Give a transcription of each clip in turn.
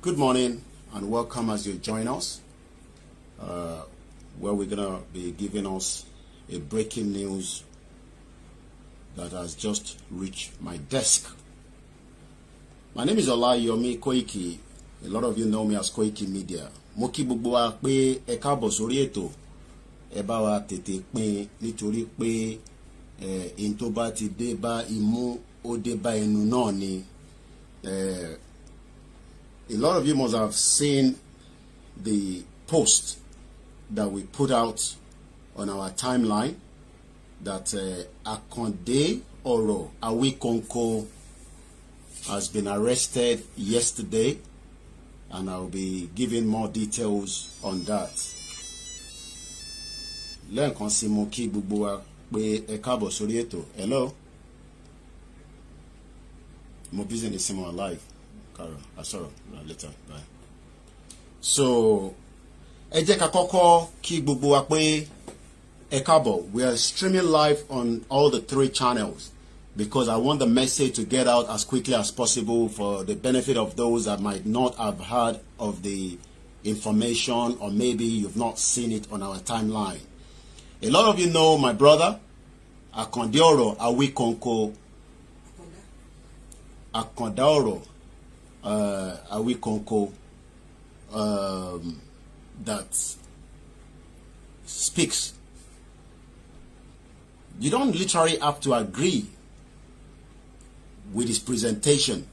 Good morning and welcome as you join us, where we're gonna be giving us a breaking news that has just reached my desk. My name is Olayomi Koiki. A lot of you know me as Koiki Media. Mo kí gbogbo wa pé ẹ káàbọ̀ sórí ètò. Ẹ bá wa tètè pín nítorí pé in tó bá ti dé bá imú ó dé bá ẹnu náà ni. A lot of you must have seen the post that we put out on our timeline that Akonde Oro Awi Konko has been arrested yesterday, and I'll be giving more details on that. Lẹ́ẹ̀kan sí mo kí gbogbo wa pé ẹ káàbọ̀ sórí ètò. Hello. Mo busy in the same live. I saw later. Bye. So, ẹ jẹ́ ká kọ́kọ́ kí gbogbo wa pé ẹ káàbọ̀. We are streaming live on all the 3 channels because I want the message to get out as quickly as possible for the benefit of those that might not have heard of the information, or maybe you've not seen it on our timeline. A lot of you know my brother, Akonde Oro Awi Konko. Akonde Oro Awi Konko that speaks. You don't literally have to agree with his presentation.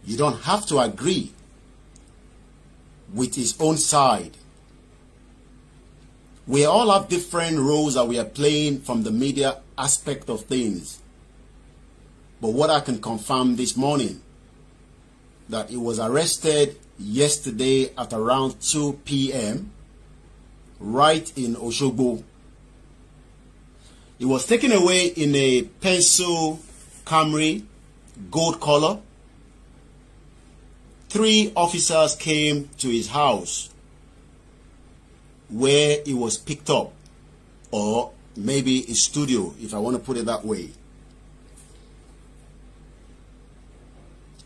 You don't have to agree with his own side. We all have different roles that we are playing from the media aspect of things. But what I can confirm this morning, that he was arrested yesterday at around 2 p.m. right in Oshogbo. He was taken away in a pencil Camry, gold color. 3 officers came to his house where he was picked up, or maybe his studio, if I want to put it that way.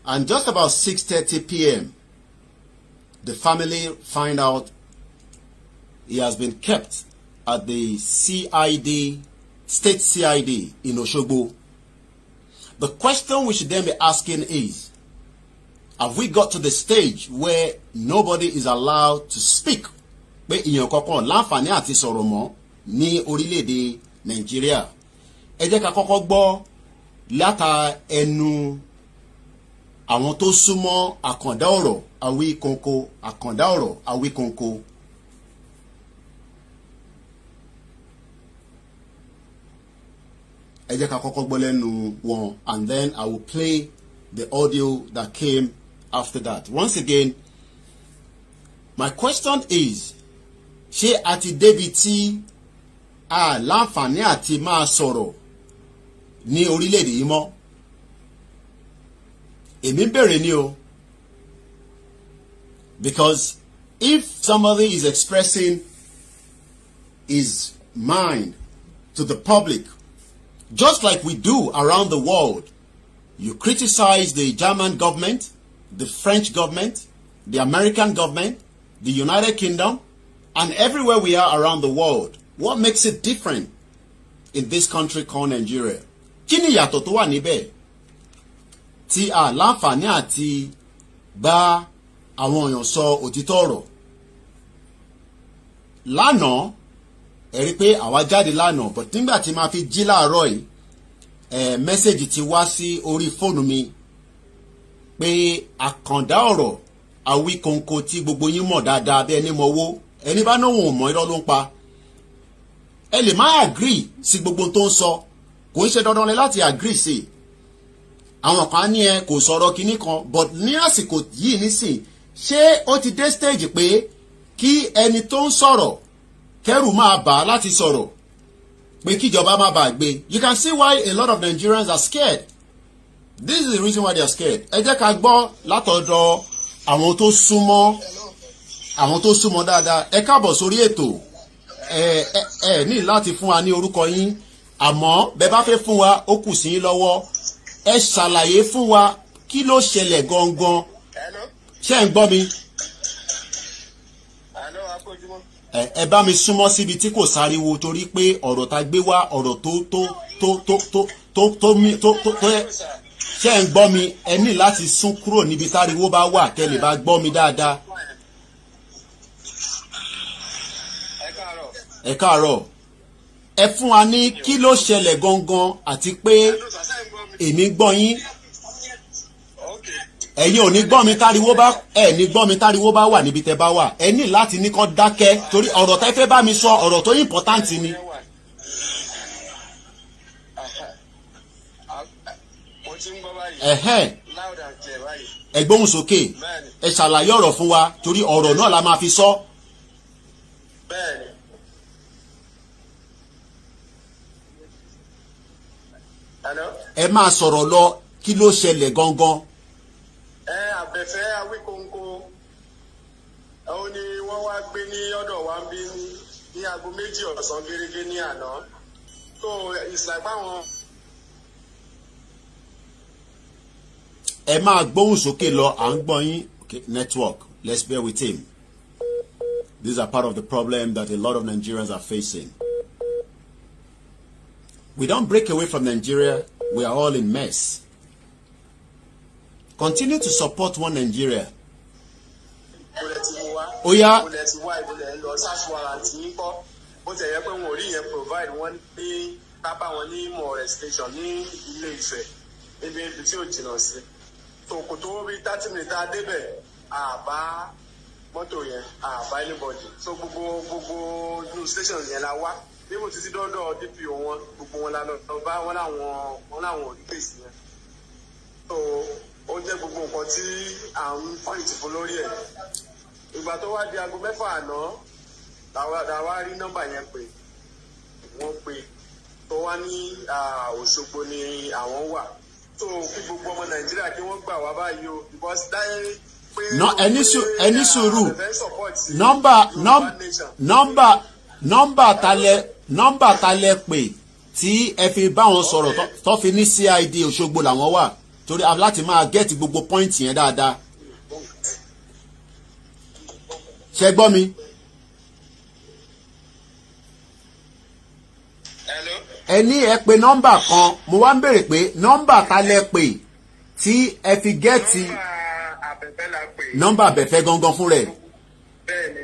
And just about 6:30 p.m., the family find out he has been kept at the CID, State CID in Oshogbo. The question we should then be asking is, have we got to the stage where nobody is allowed to speak? Pé ìyàn kankan láǹfààní àti sọ̀rọ̀ mọ́ ní orílẹ̀-èdè Nàìjíríà. Ẹ jẹ́ ká kọ́kọ́ gbọ́ láta ẹnu àwọn tó súnmọ́ Akonde Oro Awi Konko. Akonde Oro Awi Konko. Ẹ jẹ́ ká kọ́kọ́ gbọ́ lẹ́nu wọn, and then I will play the audio that came after that. Once again, my question is, ṣé àti débi tí a láǹfààní àti máa sọ̀rọ̀ ní orílẹ̀-èdè yìí mọ́? Èmi bẹ̀rẹ̀ ni o. Because if somebody is expressing his mind to the public, just like we do around the world, you criticize the German government, the French government, the American government, the United Kingdom, and everywhere we are around the world. What makes it different in this country called Nigeria? Kí ni ìyàtọ̀ tó wà níbẹ̀ tí a láǹfààní àti bá àwọn èèyàn sọ òtítọ́ ọ̀rọ̀? Lánàá, ẹ rí pé àwa jáde lánàá, but nígbà tí máa fi jí láàárọ̀ yìí, mẹ́sẹ̀jì ti wá sí orí fóònù mi pé Akonde Oro Awi Konko tí gbogbo yín mọ̀ dáadáa bí ẹni mọ̀ owó, ẹni bá náà wọn ò mọ̀ irọ́ ló ń pa. Ẹ lè má agree sí gbogbo tó ń sọ, kò ń ṣe dandan lẹ láti agree sí. Àwọn kan ní ẹ kò sọ̀rọ̀ kinní kan, but ní àsìkò yìí nísìn, ṣé ó ti dé stage pé kí ẹni tó ń sọ̀rọ̀ kẹ́rù máa bà láti sọ̀rọ̀, pé kíjọba má bàa gbé? You can see why a lot of Nigerians are scared. This is the reason why they are scared. Ẹ jẹ́ ká gbọ́ látọ̀dọ̀ àwọn tó súnmọ́ dáadáa. Ẹ káàbọ̀ sórí ètò. Ní láti fún wa ní orúkọ yín, àmọ́ bẹ́ bá fẹ́ fún wa ó kù sí yín lọ́wọ́. Ẹ ṣàlàyé fún wa kí ló ṣẹlẹ̀ gangan ṣé ń gbọ́ mi. ẹ bá mi súnmọ́ síbi tí kò sáriwo torí pé ọ̀rọ̀ tá gbé wá ọ̀rọ̀ tó ṣé ń gbọ́ mi ẹ ní láti sún kúrò níbi táriwo bá wà kẹ́ lè bá gbọ́ mi dáadáa. ẹ káàárọ̀ ẹ fún wa ní kí ló ṣẹlẹ̀ gangan àti pé èmi gbọ́ yín ẹ̀yin ò ní gbọ́ mi táriwo bá ní gbọ́ mi táriwo bá wà níbi tẹ́ bá wà ẹ ní láti ní kán dákẹ́ torí ọ̀rọ̀ tẹ́ fẹ́ bá mi sọ ọ̀rọ̀ tó important ni. ẹ gbóhùn sókè ẹ ṣàlàyé ọ̀rọ̀ fún wa torí ọ̀rọ̀ náà la máa fi sọ. ẹ máa sọ̀rọ̀ lọ kí ló ṣẹlẹ̀ gangan. Àbẹ̀fẹ́ Awi Konko òun ni wọ́n wá gbé ní ọ̀dọ̀ wa ń bí ní aago 2 ọ̀sán gẹ́gẹ́ ní àná so ìsìlápá wọn. ẹ máa gbóhùn sókè lọ à ń gbọ́ yín. Okay, network, let's bear with him. These are part of the problem that a lot of Nigerians are facing. We don't break away from Nigeria, we are all in mess. Continue to support one Nigeria. Oya. So kò tó bí 30 minutes a débẹ̀ àbá mọ́tò yẹn àbá anybody so gbogbo news station yẹn la wá bí mo ti ti dọ́dọ̀ DPO wọn gbogbo wọn la lọ bá wọn láwọn olùgbèsì yẹn so ó jẹ́ gbogbo nǹkan tí à ń fọ́ìtì fún lórí ẹ̀ ìgbà tó wá di aago 6 àná làwa rí nọ́mbà yẹn pé wọ́n pè tó wá ní Òṣogbo ni àwọn wà. So kí gbogbo ọmọ Nàìjíríà kí wọ́n gbà wá báyìí o because dáyé pé. ẹni sùúrù nọ́mbà talẹ̀ pè tí ẹ fi bá wọn sọ̀rọ̀ tó fi ní CID Òṣogbo làwọn wà torí láti máa gẹ́ẹ̀tì gbogbo pọ́ìntì yẹn dáadáa. ṣé gbọ́ mi. ẹ ní ẹ pè nọ́mbà kan mo wá ń béèrè pé nọ́mbà ta lẹ pè tí ẹ fi gẹ́ẹ̀tì nọ́mbà Àbẹ̀fẹ́ gangan fún rẹ̀. bẹ́ẹ̀ni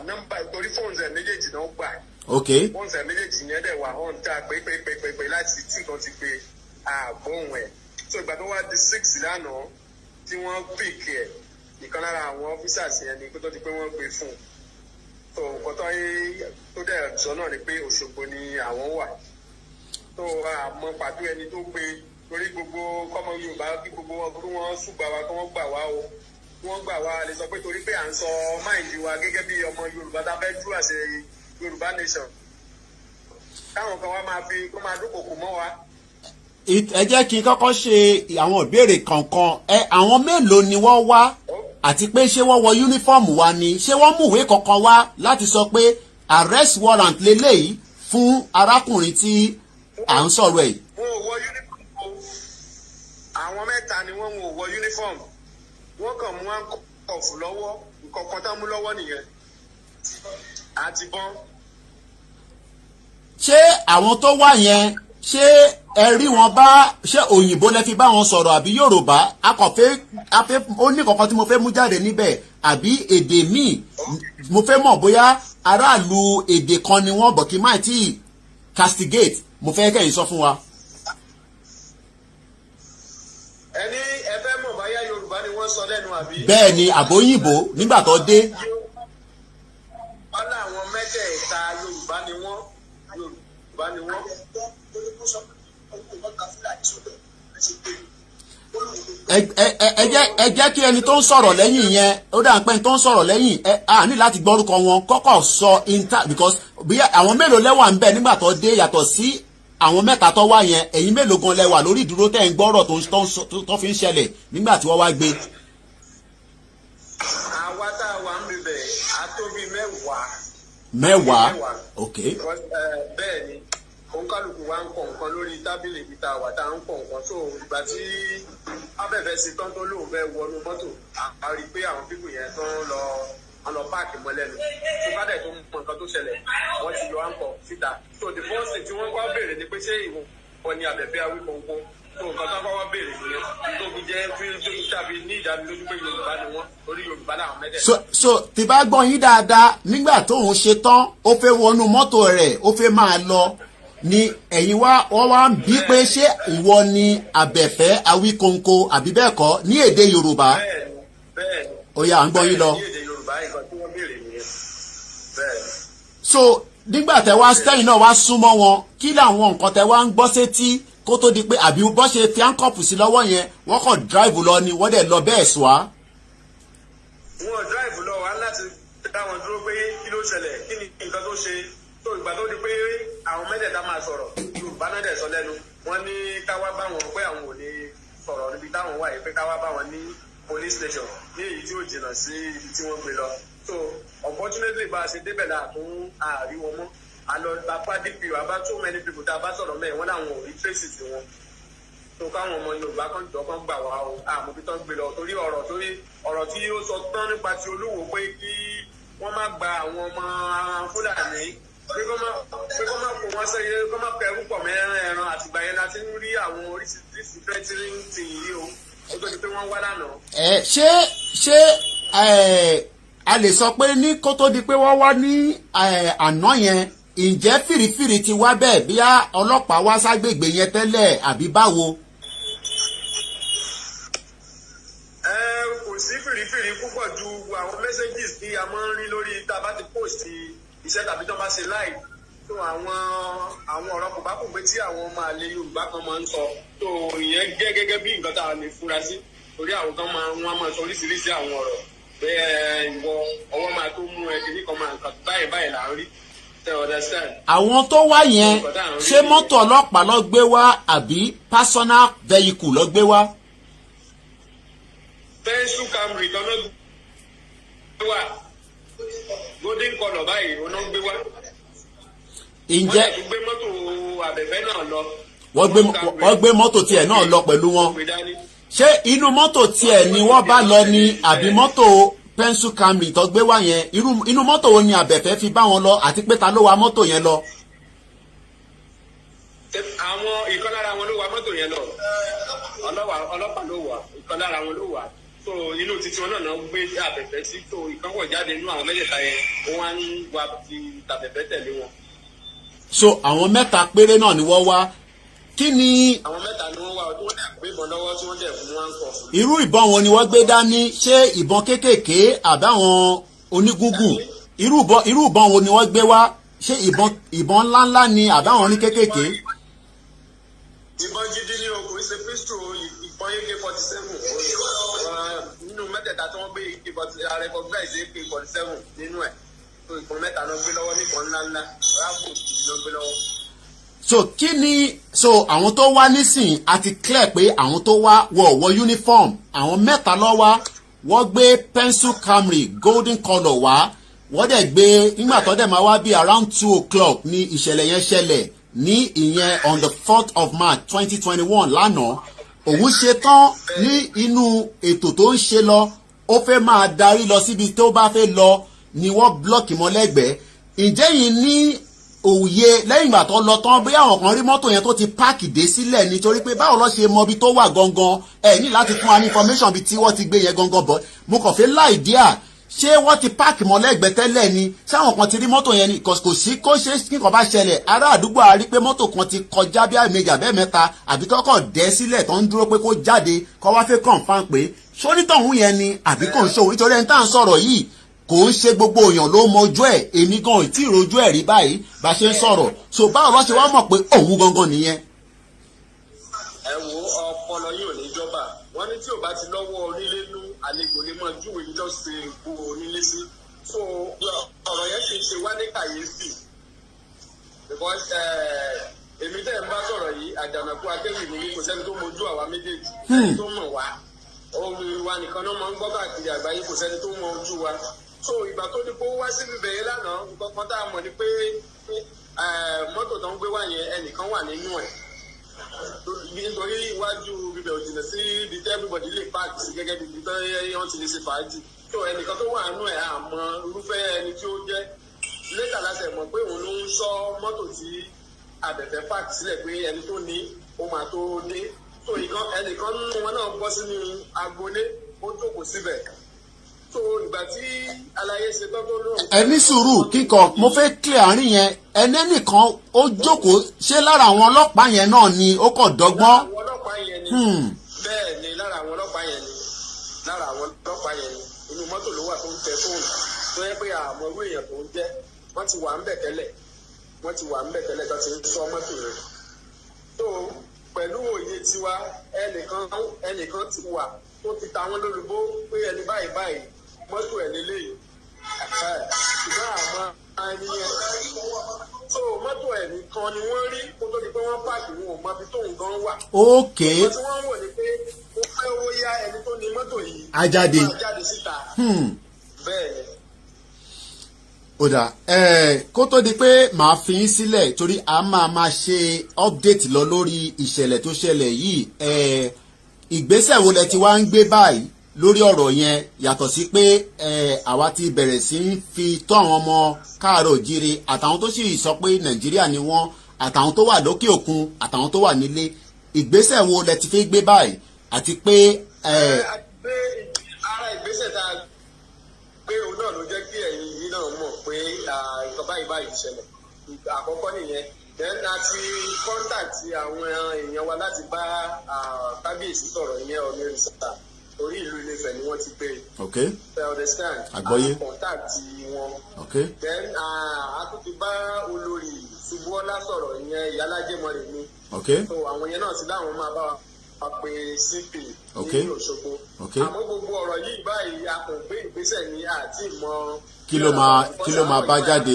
nọ́mbà torí fóònù ẹ méjèèjì náà gbà. ok fóònù ẹ méjèèjì yẹn dẹ̀ wà hàn tá a pé láti tí kan ti pé àgbóhùn ẹ̀ so ìgbà tó wá di 6 lánàá tí wọ́n pèkì ẹ̀ ìkan lára àwọn ọ́fíṣàsì yẹn ni kó tó di pé wọ́n gbé fún un so nǹkan tó dẹ̀ sọ náà ni pé Òṣogbo ni àwọn wà. So àmọ́ pàtó ẹni tó gbé torí gbogbo kọ́mọ Yorùbá kí gbogbo wọn kí wọ́n ṣùgbà wá kí wọ́n gbà wá o wọ́n gbà wá lè sọ pé torí pé à ń sọ máìndì wa gẹ́gẹ́ bí ọmọ Yorùbá tá a fẹ́ dúró àṣẹ Yorùbá nation káwọn kan wá máa fi kó máa dúnkòkò mọ́ wa. ẹ jẹ́ kí n kọ́kọ́ ṣe àwọn ìbéèrè kankan àwọn mélòó ni wọ́n wá àti pé ṣé wọ́n wọ yúnífọ́ọ̀mù wa ni ṣé wọ́n mú ìwé kankan wá láti sọ pé arrest warrant lélẹ́yìí fún arákùnrin tí à ń sọ̀rọ̀ ẹ̀. wọn ò wọ uniform o àwọn mẹ́ta ni wọ́n ò wọ uniform wọ́n kàn mú àǹkọ̀fù lọ́wọ́ nǹkan kan tán mú lọ́wọ́ nìyẹn àti bọ́n. ṣé àwọn tó wá yẹn ṣé ẹ rí wọn bá ṣé òyìnbó lẹ fi bá wọn sọ̀rọ̀ àbí Yorùbá akọ̀fẹ́ ó ní kankan tí mo fẹ́ mú jáde níbẹ̀ àbí èdè míì mo fẹ́ mọ̀ bóyá aráàlú èdè kan ni wọ́n bọ̀ kí máì tí castigate mo fẹ́ kẹ́yìn sọ fún wa. ẹni ẹ fẹ́ mọ̀ báyá Yorùbá ni wọ́n sọ lẹ́nu àbí. bẹ́ẹ̀ ni àbóyìnbó nígbà tó dé. wọ́n láwọn mẹ́tẹ̀ẹ̀ta Yorùbá ni wọ́n. ẹ jẹ́ kí ẹni tó ń sọ̀rọ̀ lẹ́yìn yẹn ó dà ń pẹ́ tó ń sọ̀rọ̀ lẹ́yìn a ní láti gbọ́rúkọ wọn kọ́kọ́ sọ because bí àwọn mélòó lẹ́wà ń bẹ nígbà tó dé yàtọ̀ sí àwọn mẹ́ta tó wá yẹn ẹ̀yin mélòó gan lẹ́wà lórí ìdúró tẹ́ ń gbọ́rọ̀ tó fi ń ṣẹlẹ̀ nígbà tí wọ́n wá gbé. àwa tá a wà ń bẹ̀bẹ̀ a tó bí 10. mẹ́wàá ok. bẹ́ẹ̀ ni òǹkàlùkù wa ń kọ nǹkan lórí tábìlì ibi tá a wà tá a ń kọ nǹkan tó ìgbà tí abẹ́fẹ́ sí tán tó lóun fẹ́ wọnú mọ́tò a rí i pé àwọn pípù yẹn tó ń lọ páàkì mọ́ lẹ́nu tó bá dẹ̀ tó mọ nǹkan tó ṣẹlẹ̀ wọ́n ti yọ àǹkọ̀ síta so the first thing tí wọ́n kọ́ béèrè ni pé ṣé ìwọ ni Abẹ́fẹ́ Awi Konko tó nǹkan tó kọ́kọ́ béèrè nìyẹn tó fi jẹ́ tó tàbí ní ìdánilójú pé Yorùbá ni wọ́n orí Yorùbá làwọn mẹ́tẹ̀ẹ̀ta. so tí bá gbọ́ yín dáadáa nígbà tóun ṣe tán ó fẹ́ wọnú mọ́tò rẹ̀ ó fẹ́ máa lọ ni ẹ̀yin wọ́n wá ń bí pé ṣé ìwọ ni Abẹ́fẹ́ Awi Konko àbí bẹ́ẹ̀ kọ́ ní èdè Yorùbá. bẹ́ẹ̀ni ó yá à ń gbọ́ yín lọ. ní èdè Yorùbá nǹkan tí wọ́n béèrè nìyẹn bẹ́ẹ̀ni. so nígbà tẹ wá stẹ́yìn náà wá súnmọ́ wọn kí làwọn nǹkan tẹ wá ń gbọ́ sétí kó tó di pé àbí bọ́ ṣe fi áńkọ̀pù sí lọ́wọ́ yẹn wọ́n kàn dráìvù lọ ni wọ́n dẹ̀ lọ bẹ́ẹ̀ sùn á. wọn dráìvù lọ wá láti dá wọn dúró pé kí ló ṣẹlẹ̀ kí ni nǹkan tó ṣe tó ìgbà tó di pé àwọn mẹ́tẹ̀ẹ̀ta máa sọ̀rọ̀ Yorùbá náà dẹ̀ sọ lẹ́nu wọ́n ní káwá bá wọn pé àwọn ò ní sọ̀rọ̀ níbi táwọn wà yìí pé káwá bá wọn ní police station ní èyí tí ó jìnnà sí ibi tí wọ́n gbé lọ so unfortunately bá a ṣe débẹ̀ là tún àárí wọn mọ́ àlọ́ apá DPO àbá too many people tá a bá sọ̀rọ̀ mẹ́rin wọ́n láwọn ò rí tracy sí wọn tó káwọn ọmọ Yorùbá kan jọ kan gbà wá o àmọ́ bí tán gbé lọ torí ọ̀rọ̀ tí ó sọ tán nípa ti Olúwo pé kí wọ́n má gba àwọn ọmọ Fúlàní pé kó má kó wọ́n sẹ́yẹ kó má kẹ́rù pọ̀ mẹ́rin ẹran àtìgbà yẹn láti ń rí àwọn oríṣiríṣi fẹ́tírín tì yìí o ó tó di pé wọ́n wá lánàá. ṣé a lè sọ pé ní kó tó di pé wọ́n wá ní àná yẹn ǹjẹ́ fìrìfìrì ti wá bẹ́ẹ̀ bí ọlọ́pàá wá ságbègbè yẹn tẹ́lẹ̀ àbí báwo. kò sí fìrìfìrì púpọ̀ ju àwọn messages tí a máa ń rí lórí tá a bá ti post iṣẹ́ tàbí tó bá ṣe live tó àwọn ọ̀rọ̀ kò bá kò pé tí àwọn ọmọ àlè Yorùbá kan máa ń sọ tó ìyẹn jẹ́ gẹ́gẹ́ bí nǹkan tá a lè fura sí torí àwọn kan wọ́n máa sọ oríṣiríṣi àwọn ọ̀rọ̀ bẹ́ẹ̀ ìwọ ọwọ́ máa tó mú ẹ kìíní kan máa nǹkan báyìí là ń rí. àwọn tó wá yẹn ṣé mọ́tò ọlọ́pàá ló gbé wá àbí personal vehicle ló gbé wá. pẹ́ńsù Camry kan náà gbé wá golden colour báyìí ó náà gbé wá. ǹjẹ́ wọ́n gbé mọ́tò Abẹ́fẹ́ náà lọ. wọ́n gbé mọ́tò tiẹ̀ náà lọ pẹ̀lú wọn. ṣé inú mọ́tò tiẹ̀ ni wọ́n bá lọ ní àbí mọ́tò pẹ́ńsù Camry tó gbé wá yẹn inú mọ́tò wo ni Abẹ́fẹ́ fi bá wọn lọ àti pé ta ló wa mọ́tò yẹn lọ. àwọn ìkan lára wọn ló wa mọ́tò yẹn lọ ọlọ́pàá ló wà ìkan lára wọn ló wà so inú títí wọn náà gbé Abẹ́fẹ́ sí tó ìkan wọ̀ jáde nínú àwọn mẹ́tẹ̀ẹ̀ta yẹn wọ́n wá ń wa ti tàbẹ̀fẹ́ tẹ̀lé wọn. so àwọn mẹ́ta péré náà ni wọ́n wá kí ni. àwọn mẹ́ta ni wọ́n wá tí wọ́n dẹ̀ gbé ìbọn lọ́wọ́ tí wọ́n dẹ̀ fún wọn kọ̀. irú ìbọn wọn ni wọ́n gbé dání ṣé ìbọn kéékèèké àbáwọn onígúngùn irú ìbọn wo ni wọ́n gbé wá ṣé ìbọn ńláńlá ni àbáwọn oní kéékèèké. ìbọn gidi ni o kò ṣe pistol ìbọn AK-47 nínú mẹ́tẹ̀ẹ̀ta tí wọ́n gbé recognize AK-47 nínú ẹ̀ tó ìbọn mẹ́ta náà gbé lọ́wọ́ níbọn ńláńlá ráàbù ló gbé lọ́wọ́. so àwọn tó wá nísìn àti clear pé àwọn tó wá wọ uniform àwọn mẹ́ta ló wá wọ́n gbé pencil Camry golden colour wá wọ́n dẹ̀ gbé nígbà tó dẹ̀ máa wá bí around 2:00 ní ìṣẹ̀lẹ̀ yẹn ṣẹlẹ̀ ní ìyẹn on the 4th of March 2021 lánàá òun ṣe tán ní inú ètò tó ń ṣe lọ ó fẹ́ máa darí lọ síbi tó bá fẹ́ lọ ni wọ́n blọ́ọ̀kì mọ́ lẹ́gbẹ̀ẹ́ ǹjẹ́ yìí ní òye lẹ́yìn ìgbà tó lọ tán bí àwọn kan rí mọ́tò yẹn tó ti páàkì dé sílẹ̀ nítorí pé báwo ló ṣe mọ ibi tó wà gangan ẹ ní láti fún wa ní information bí tí wọ́n ti gbé yẹn gangan bọ̀ mo kàn fẹ́ láì díà ṣé wọ́n ti páàkì mọ́ lẹ́gbẹ̀ẹ́ tẹ́lẹ̀ ni sáwọn kan ti rí mọ́tò yẹn ni kò sí kó ṣe kíkan bá ṣẹlẹ̀ ará àdúgbò àrí pé mọ́tò kan ti kọjá bí àmẹ́jà bẹ́ẹ̀ mẹ́ta àbí tọ́kọ̀ dẹ́ sílẹ̀ tó ń dúró pé kó jáde kó wá fẹ́ confirm pé ṣónítọ̀hún yẹn ni àbí kò ń ṣòwò nítorí ẹni tá à ń sọ̀rọ̀ yìí kò ń ṣe gbogbo èèyàn ló mọjú ẹ̀ èmi gan ì tí ì rojú ẹ̀ rí báyìí bá ṣe ń sọ̀rọ̀ so báwo ló ṣe wá mọ̀ pé òun gangan nìyẹn. ẹ wo ọpọlọ yìí ò ní jọba wọn ní tí ò bá ti lọ́wọ́ onílé nú àlejò lè máa júwèé ní lọ́sẹ̀ èkó onílé sí so ọ̀rọ̀ yẹn kì í ṣe wá ní kàyéfì because èmi tẹ́ ẹ̀ ń bá sọ̀rọ̀ yìí àjànàkú akéwì mi ní kò sẹ́ni tó mojú àwa méjèèjì tó mọ̀ wá ohun wa nìkan náà máa ń gbọ́ káàkiri àgbáyé kò sẹ́ni tó mọ ojú wa so ìgbà tó ní kó wá síbi bẹ̀yẹ lánàá nǹkan kan tá a mọ̀ ni pé mọ́tò tó ń gbé wá yẹn ẹnìkan wà nínú ẹ̀ nítorí iwájú bíbẹ̀ ò jìnnà sí ibi tí everybody lè park sí gẹ́gẹ́ bí ibi tó yẹn ti lè ṣe fàájì so ẹnìkan tó wà nínú ẹ̀ àmọ́ irúfẹ́ ẹni tí ó jẹ́ lẹ́tà láti mọ̀ pé òun ló ń sọ mọ́tò tí abẹ̀fẹ́ park sílẹ̀ pé ẹni tó ní ó máa tó dé so ẹnìkan nínú wọn náà bọ́ sínú agboolé ó jókòó síbẹ̀ so ìgbà tí aláyé ṣe tọ́ tó lóhùn. ẹ ní sùúrù kíkọ mo fẹ́ clear àárín yẹn ẹnẹ́nìkan ó jókòó ṣé lára àwọn ọlọ́pàá yẹn náà ni ó kàn dọ́gbọ́n. lára àwọn ọlọ́pàá yẹn ni bẹ́ẹ̀ ni lára àwọn ọlọ́pàá yẹn ni inú mọ́tò ló wà tó ń tẹ fóònù tó yẹ pé àmọ́ irú èèyàn tó ń jẹ́ wọ́n ti wà ń bẹ̀ tẹ́lẹ̀ tó ti ń sọ mọ́tò rẹ̀ so pẹ̀lú òye tiwa ẹnìkan ti wà tó ti ta wọ́n lólobó pé ẹni báyìí mọ́tò ẹ̀ lélẹ́yìí ṣùgbọ́n àmọ́ ẹni yẹn so mọ́tò ẹ̀ nìkan ni wọ́n rí kó tó di pé wọ́n pààkì wọn ò mọ ibi tóun gan wà. ok wọ́n tí wọ́n wò ní pé ó fẹ́ owó yá ẹni tó ní mọ́tò yìí ajáde síta bẹ́ẹ̀ ni. ó dà kó tó di pé màá fi yín sílẹ̀ torí a máa ṣe update lọ lórí ìṣẹ̀lẹ̀ tó ṣẹlẹ̀ yìí ìgbésẹ̀ wo lẹ ti wá ń gbé báyìí lórí ọ̀rọ̀ yẹn yàtọ̀ sí pé àwa ti bẹ̀rẹ̀ sí ń fi tó àwọn ọmọ káàárọ̀ òjíire àtàwọn tó sì sọ pé nàìjíríà ni wọ́n àtàwọn tó wà lókè òkun àtàwọn tó wà nílé ìgbésẹ̀ wo lẹ ti fi gbé báyìí àti pé. ara ìgbésẹ̀ tá a gbé òun náà ló jẹ́ kí ẹ̀yin yìí náà mọ̀ pé nǹkan báyìí ṣẹlẹ̀ àkọ́kọ́ nìyẹn then àti kọ́ńtàtì àwọn èèyàn wa láti bá kábíyèsí sọ̀rọ̀ ìyẹn ọ̀nà ìrìnsà orí ìlú Ilé-Ifẹ̀ ni wọ́n ti gbé. ok understand. àgbọ́yé. kọ́ńtàtì wọn. ok then a tún ti bá olórí Ṣubúọlá sọ̀rọ̀ ìyẹn ìyálájẹmọ́rẹ̀ mi. ok so àwọn yẹn náà ti láwọn máa bá wa pè CP ní Òṣogbo. àmọ́ gbogbo ọ̀rọ̀ yìí báyìí a kò gbé ìgbésẹ̀ ní àti ìmọ̀. kí ló máa bá jáde.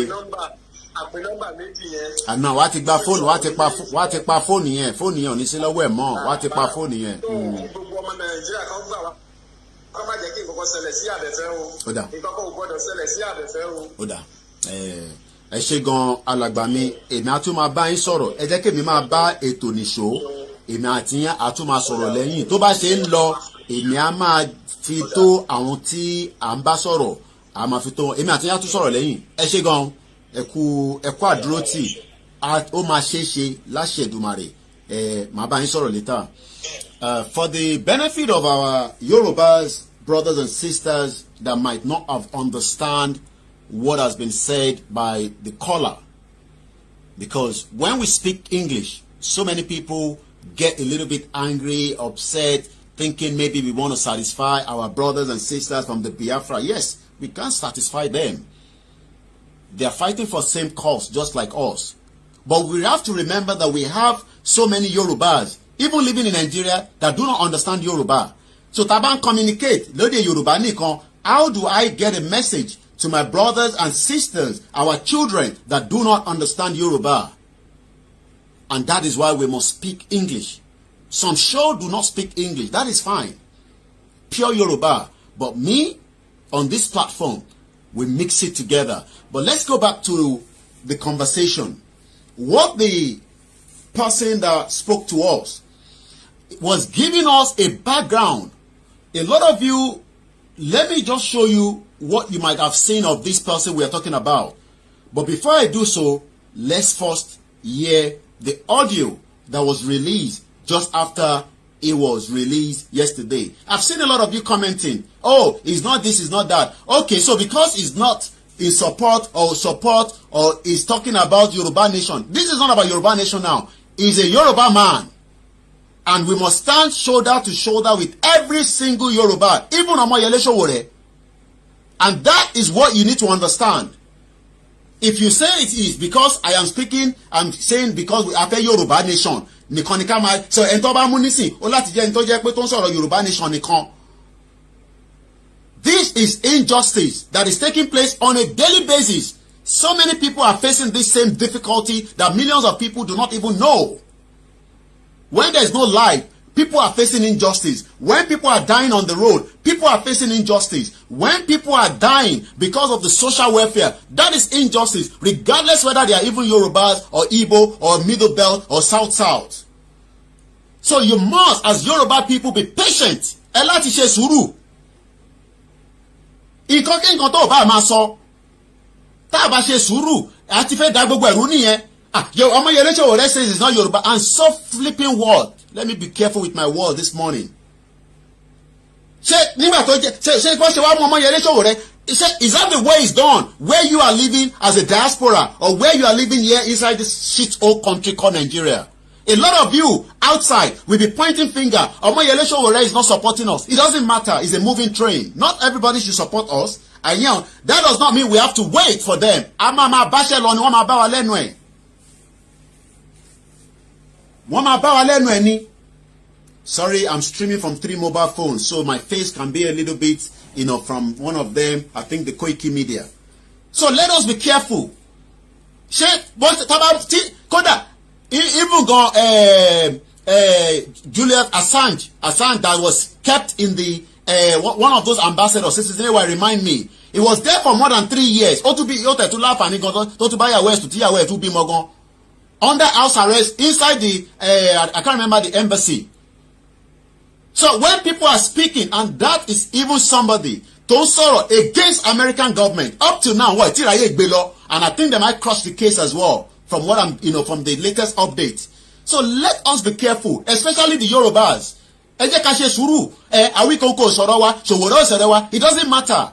àpè nọ́mbà méjì yẹn. àná wàá ti gba fóònù wàá ti pa fóònù yẹn ò ní sí lọ́wọ́ ẹ̀ mọ́ wàá ti pa fóònù yẹn. gbogbo ọmọ Nàìjíríà kan gbà wá kọ́ má jẹ́ kí nǹkan kan ṣẹlẹ̀ sí àbẹ̀fẹ́ o. ó dà nǹkan kan ò gbọ́dọ̀ ṣẹlẹ̀ sí àbẹ̀fẹ́ o. ó dà ẹ ṣe gan alàgbà mi èmi á tún máa bá yín sọ̀rọ̀ ẹ jẹ́ kí èmi máa bá ètò nìṣó èmi àti yín á tún máa sọ̀rọ̀ lẹ́yìn tó bá ṣe ń lọ èmi á máa fi tó àwọn tí à ń bá sọ̀rọ̀ à máa fi tó èmi àti yín á tún sọ̀rọ̀ lẹ́yìn ẹ ṣe gan ẹkú àdúrótì ó máa ṣeéṣe láṣẹ Èdùmàrè màá bá yín sọ̀rọ̀ later. For the benefit of our Yorubas brothers and sisters that might not have understand what has been said by the caller, because when we speak English, so many people get a little bit angry, upset, thinking maybe we want to satisfy our brothers and sisters from the Biafra. Yes, we can't satisfy them. They are fighting for the same cause, just like us. But we have to remember that we have so many Yorubas, even living in Nigeria, that do not understand Yoruba. So taban communicate, lode Yoruba nìkan, how do I get a message to my brothers and sisters, our children that do not understand Yoruba? And that is why we must speak English. Some sure do not speak English. That is fine. Pure Yoruba. But me, on this platform, we mix it together. But let's go back to the conversation. What the person that spoke to us was giving us a background. A lot of you, let me just show you what you might have seen of this person we are talking about. But before I do so, let's first hear the audio that was released just after it was released yesterday. I've seen a lot of you commenting, oh, it's not this, it's not that. Okay, so because it's not in support or is talking about Yoruba Nation. This is not about Yoruba Nation now. He's a Yoruba man. And we must stand shoulder to shoulder with every single Yoruba, even Omoyele Sowore. And that is what you need to understand. If you say it is because I am speaking, I'm saying because we are a Yoruba Nation. So entoba munisi, o láti jẹ́ nto jẹ́ pé tó ń sọ̀rọ̀ Yoruba Nation nìkan. This is injustice that is taking place on a daily basis. So many people are facing this same difficulty that millions of people do not even know. When there is no light, people are facing injustice. When people are dying on the road, people are facing injustice. When people are dying because of the social welfare, that is injustice, regardless whether they are even Yorubas or Igbo or Middle Belt or South. So you must, as Yoruba people, be patient. Ẹ láti ṣe sùúrù. Nǹkan kí nǹkan tó bá máa sọ. Tá a bá ṣe sùúrù, àti fẹ́ da gbogbo ẹ̀rú nìyẹn. Omoyele Sowore says it's not Yoruba, and so flipping word. Let me be careful with my words this morning. Ṣé nígbà tó jẹ́ ṣé bó ṣe wá mú Omoyele Sowore? Is that the way it's done? Where you are living as a diaspora, or where you are living here inside this shit old country called Nigeria? A lot of you outside will be pointing finger. Omoyele Sowore is not supporting us. It doesn't matter. It's a moving train. Not everybody should support us. And that does not mean we have to wait for them. Amama Bashelon, Wama Bawa Lenwe. Wama Bawa Lenwe ni. Sorry, I'm streaming from 3 mobile phones, so my face can be a little bit, from one of them, I think the Koiki Media. So let us be careful. Koda, even go Julius Assange that was kept in the one of those ambassadors, remind me, he was there for more than 3 years. Under house arrest inside the I can't remember the embassy. So when people are speaking, and that is even somebody don't sorrow against American government up to now, and I think they might cross the case as well from what I'm from the latest update. So let us be careful, especially the Yorubas. Awi Konko Sorowa, it doesn't matter.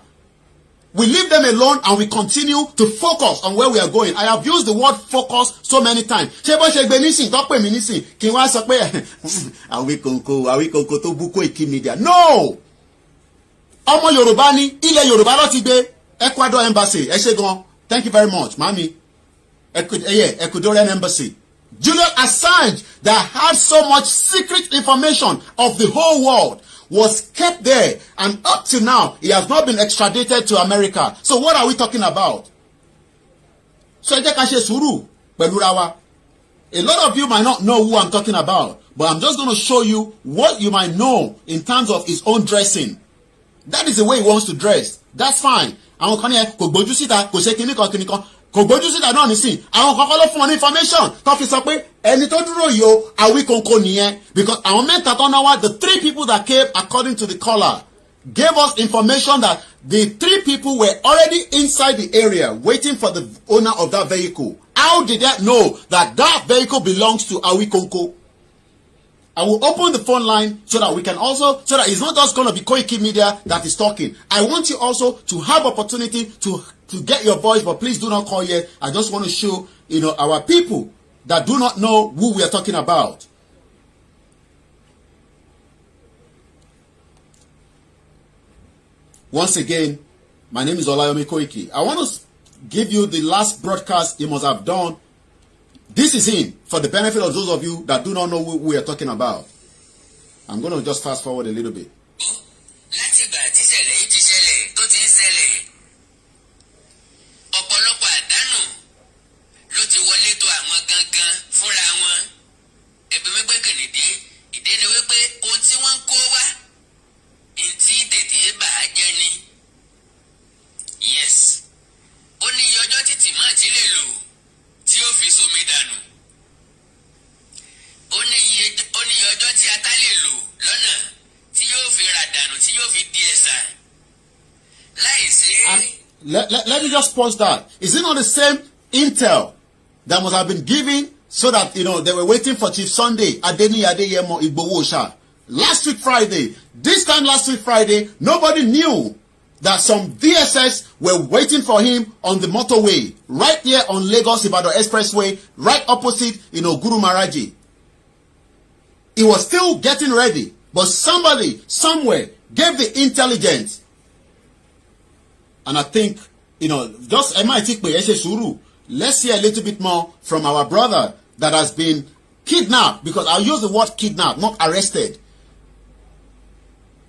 We leave them alone and we continue to focus on where we are going. I have used the word focus so many times. Awi Konko to buko Ikimedia. No! Omo Yoruba ni, ile Yoruba lo ti gbe Ecuador embassy. Thank you very much, Mami. Ecuadorian embassy. Julius Assange, that had so much secret information of the whole world, was kept there, and up to now he has not been extradited to America. So what are we talking about? So a lot of you might not know who I'm talking about, but I'm just going to show you what you might know in terms of his own dressing. That is the way he wants to dress. That's fine. Kò gbójú síta náà nísìn àwọn kankan ló fún wọn ní information tó fi sọ pé ẹni tó dúró yìí o Awi Konko nìyẹn, because àwọn mẹ́ta tó náà wá, the 3 people that came according to the caller gave us information that the 3 people were already inside the area waiting for the owner of that vehicle. How did they know that that vehicle belongs to Awi Konko? I will open the phone line so that we can also, so that it's not just going to be Koiki Media that is talking. I want you also to have opportunity to get your voice, but please do not call yet. I just want to show, our people that do not know who we are talking about. Once again, my name is Olayomi Koiki. I want to give you the last broadcast you must have done. This is him, for the benefit of those of you that do not know who we are talking about. I'm going to just fast forward a little bit. Let me just pause that. Is it not the same intel that must have been given so that, they were waiting for Chief Sunday, Adeni Adeyemo Igbowo last week Friday? This time last week Friday, nobody knew that some DSS were waiting for him on the motorway, right here on Lagos-Ibadan Expressway, right opposite, Guru Maharaji. He was still getting ready, but somebody, somewhere, gave the intelligence. And I think, let's hear a little bit more from our brother that has been kidnapped, because I'll use the word kidnapped, not arrested.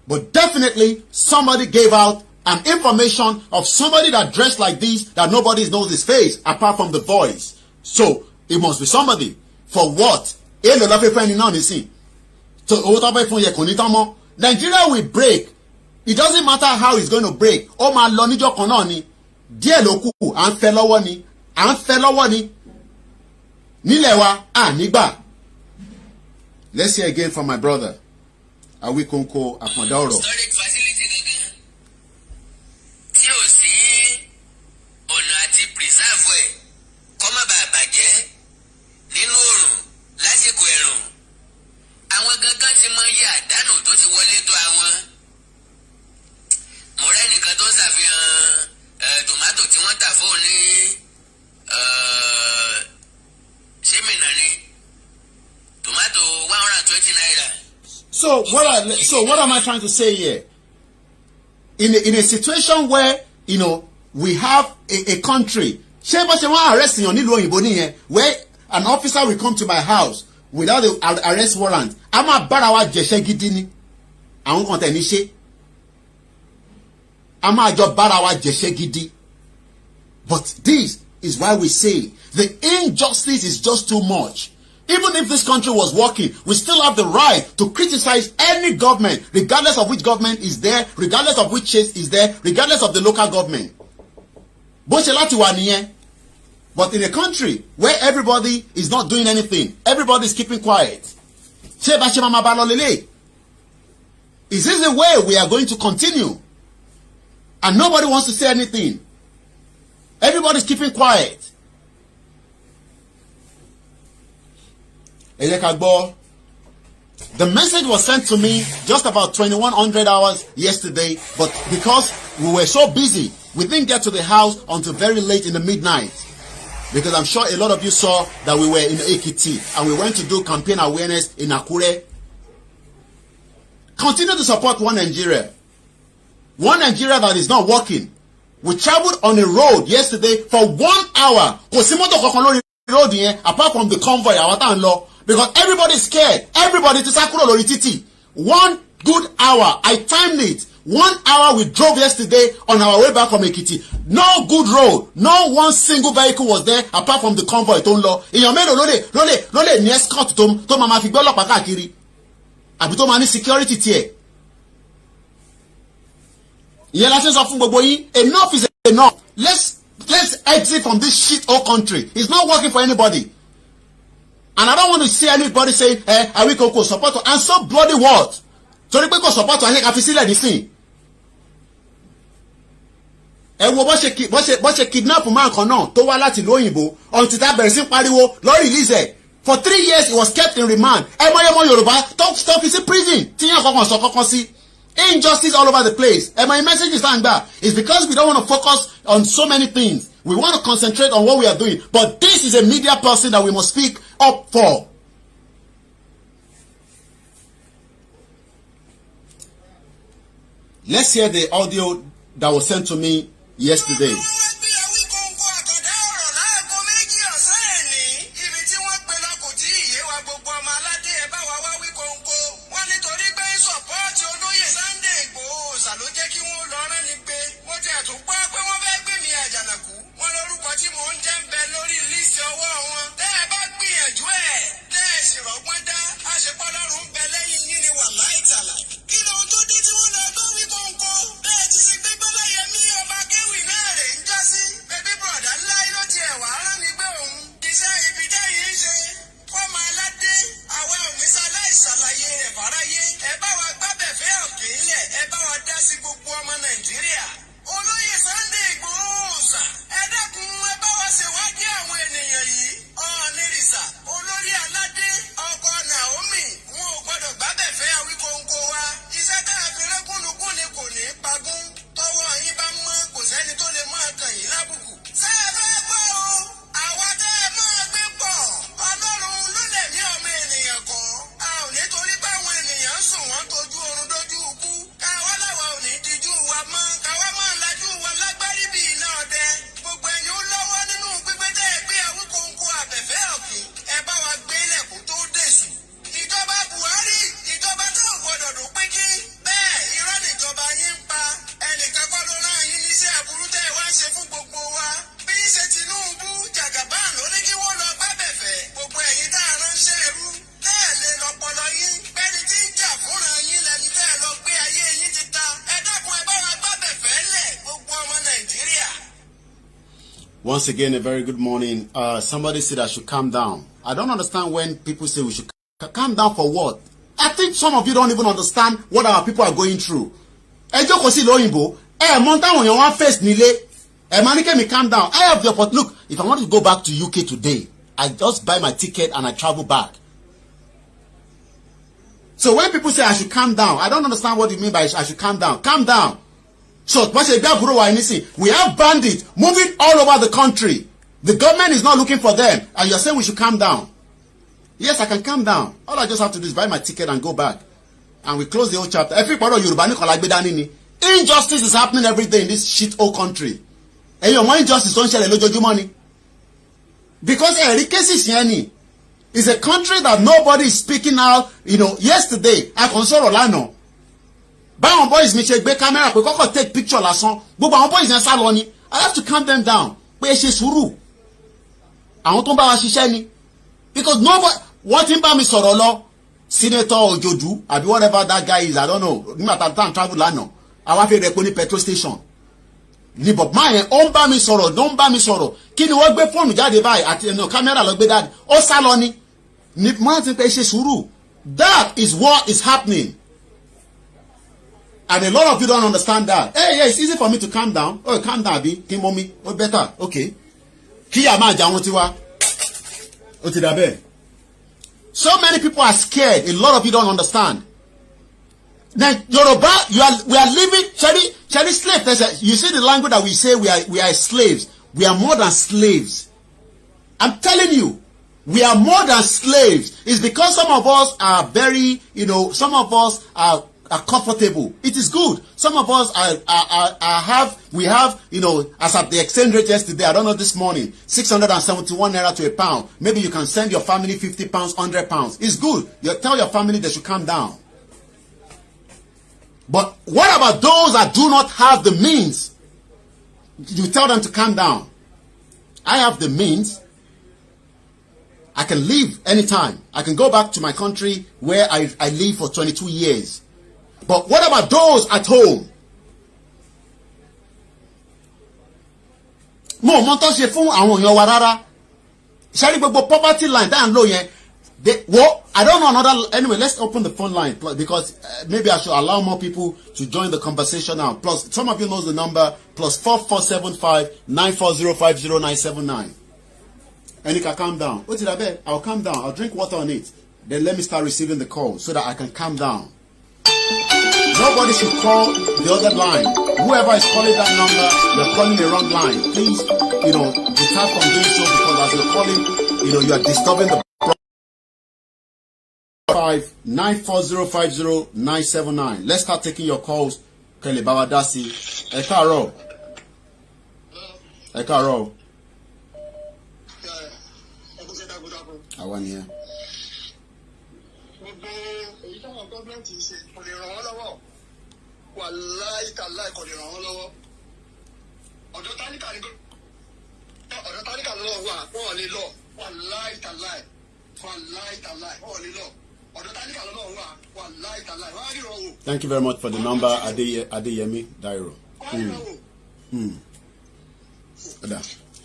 But definitely somebody gave out an information of somebody that dressed like this, that nobody knows his face apart from the voice. So it must be somebody. For what? So owó tó fẹ́ fún yẹ kò ní tán mọ́. Nigeria will break. It doesn't matter how it's going to break. Ó máa lọ níjọ́ kan náà ni. Díẹ̀ ló kù, à ń fẹ́ lọ́wọ́ ni. À ń fẹ́ lọ́wọ́ ni. Nílẹ̀ wa, nígbà. Let's hear again from my brother. Awi Konko Àkàndá ọ̀rọ̀. Storage facility gangan tí ò sí ọ̀nà àti preserve ẹ̀ kó má bàa bàjẹ́ nínú oòrùn lásìkò ẹ̀rùn. Àwọn gangan ti mọ iye àdánù tó ti wọlé tó àwọn. Mo rẹ́ nìkan tó ń ṣàfihàn tòmátò tí wọ́n tà fóun ní ṣémìnà ni tòmátò 120 naira. So what am I trying to say here? In a situation where, you know, we have a country, ṣé bó ṣe wọ́n arrest yàn nílùú òyìnbó nìyẹn, where an officer will come to my house without an arrest warrant, a máa bára wa jẹ̀ṣẹ́ gidi ni. Àwọn kan tẹ̀ ní ṣe. A máa jọ bára wa jẹ̀ṣẹ́ gidi. But this is why we say the injustice is just too much. Even if this country was working, we still have the right to criticize any government, regardless of which government is there, regardless of which state is there, regardless of the local government. Bó ṣe láti wà nìyẹn. But in a country where everybody is not doing anything, everybody is keeping quiet. Ṣé bá ṣe máa bá lọ lélẹ̀? Is this the way we are going to continue? And nobody wants to say anything. Everybody is keeping quiet. The message was sent to me just about 2100 hours yesterday, but because we were so busy, we didn't get to the house until very late in the midnight. Because I'm sure a lot of you saw that we were in Ekiti and we went to do campaign awareness in Akure. Continue to support One Nigeria. One Nigeria that is not working. We traveled on a road yesterday for 1 hour. Kò sí mọ́tò kankan lórí road yẹn apart from the convoy àwọn tá ń lọ. Because everybody is scared. Everybody ti sá kúrò lórí títì. 1 good hour. I timed it. 1 hour we drove yesterday on our way back from Ekiti. No good road. No one single vehicle was there apart from the convoy tó ń lọ. Èèyàn mélòó ló lè ní escort tó máa fi gbé ọlọ́pàá káàkiri. Àbí tó máa ní security tiẹ̀. Ìyẹn la ṣe sọ fún gbogbo yín. Enough is enough. Let's exit from this shit whole country. It's not working for anybody. And I don't want to see anybody saying, Awi Konko support to, and so bloody what? Torí pé kò support to, I think I fi sílẹ̀ nísìn. Ẹ wo bó ṣe kidnap man kan náà tó wá láti ìlú òyìnbó until tá bẹ̀rẹ̀ sí pariwo lọ release ẹ̀. For 3 years he was kept in remand. Ẹ mọ ọmọ Yorùbá tó fi sí prison tí yàn kankan sọ kankan sí. Injustice all over the place. And my message is that it's because we don't want to focus on so many things. We want to concentrate on what we are doing. But this is a media person that we must speak up for. Let's hear the audio that was sent to me yesterday. Nàìjíríà olóyè Once again, a very good morning. Somebody said I should calm down. I don't understand when people say we should calm down for what? I think some of you don't even understand what our people are going through. Ẹ jókòó sí lóyìnbó, mọ táwọn èèyàn wá face nílé. Máa ní kẹ́mi calm down. I have the opportunity. Look, if I want to go back to UK today, I just buy my ticket and I travel back. So when people say I should calm down, I don't understand what you mean by I should calm down. Calm down. So we have bandits moving all over the country. The government is not looking for them, and you're saying we should calm down. Yes, I can calm down. All I just have to do is buy my ticket and go back. And we close the whole chapter. Injustice is happening every day in this shit old country. And your injustice don't share money. Because every case is it's a country that nobody is speaking out. You know, yesterday, I console Orlando. Báwọn boys mi ṣe gbé camera pé kọ́kọ́ take picture lásán. Gbogbo àwọn boys yẹn sá lọ ni. I have to calm them down. Pé ẹ ṣe sùúrù. Àwọn tó ń bá wa ṣiṣẹ́ ni. Because nobody, wọ́n ti ń bá mi sọ̀rọ̀ lọ. Senator Ojodu, àbí whatever that guy is, I don't know. Nígbà tá à ń travel lánàá. Àwa fi rẹ̀ pé ní petrol station. Ní Bob Mayen, ó ń bá mi sọ̀rọ̀, ló ń bá mi sọ̀rọ̀. Kí ni wọ́n gbé fóònù jáde báyìí àti kámẹ́rà lọ gbé jáde. Ó sá lọ ni. Ní wọ́n ti pé ṣe sùúrù. That is what is happening. And a lot of you don't understand that. Hey, yeah, it's easy for me to calm down. Oh, calm down, Abi. Kí mommy. Oh, better. Okay. Kí ya máa jà wọ́n tiwa. Ó ti dà bẹ́ẹ̀. So many people are scared. A lot of you don't understand. Now, Yoruba, we are living, Cherry slave. You see the language that we say we are slaves. We are more than slaves. I'm telling you, we are more than slaves. It's because some of us are very, some of us are comfortable. It is good. Some of us we have, as at the exchange rate yesterday, I don't know this morning, 671 naira to a pound. Maybe you can send your family 50 pounds, 100 pounds. It's good. You tell your family they should calm down. But what about those that do not have the means? You tell them to calm down. I have the means. I can leave anytime. I can go back to my country where I live for 22 years. But what about those at home? Mo mọ tó ṣe fún àwọn èèyàn wa rárá. Ṣé rí gbogbo poverty line down low yẹn? I don't know another. Anyway, let's open the phone line because maybe I should allow more people to join the conversation now. Plus, some of you knows the number +4475 94050 Enika, calm down. What did I bet? I'll calm down. I'll drink water on it. Then let me start receiving the call so that I can calm down. Nobody should call the other line. Whoever is calling that number, you're calling the wrong line. Please, detach from doing so because as you're calling, you are disturbing the 94050 Let's start taking your calls. Kelly Bawadasi. Ekaro. I want here. Wàláì tàláì kò lè ràn wọ́n lọ́wọ́. Ọ̀dọ̀ tálíkà lọ́wọ́ wà wọ́n lè lọ. Wàláì tàláì wọ́n lè lọ. Ọ̀dọ̀ tálíkà lọ́wọ́ wà wàláì tàláì wọ́n á rí ìrọ̀wọ́. Thank you very much for the number, Adeyemi Dairo.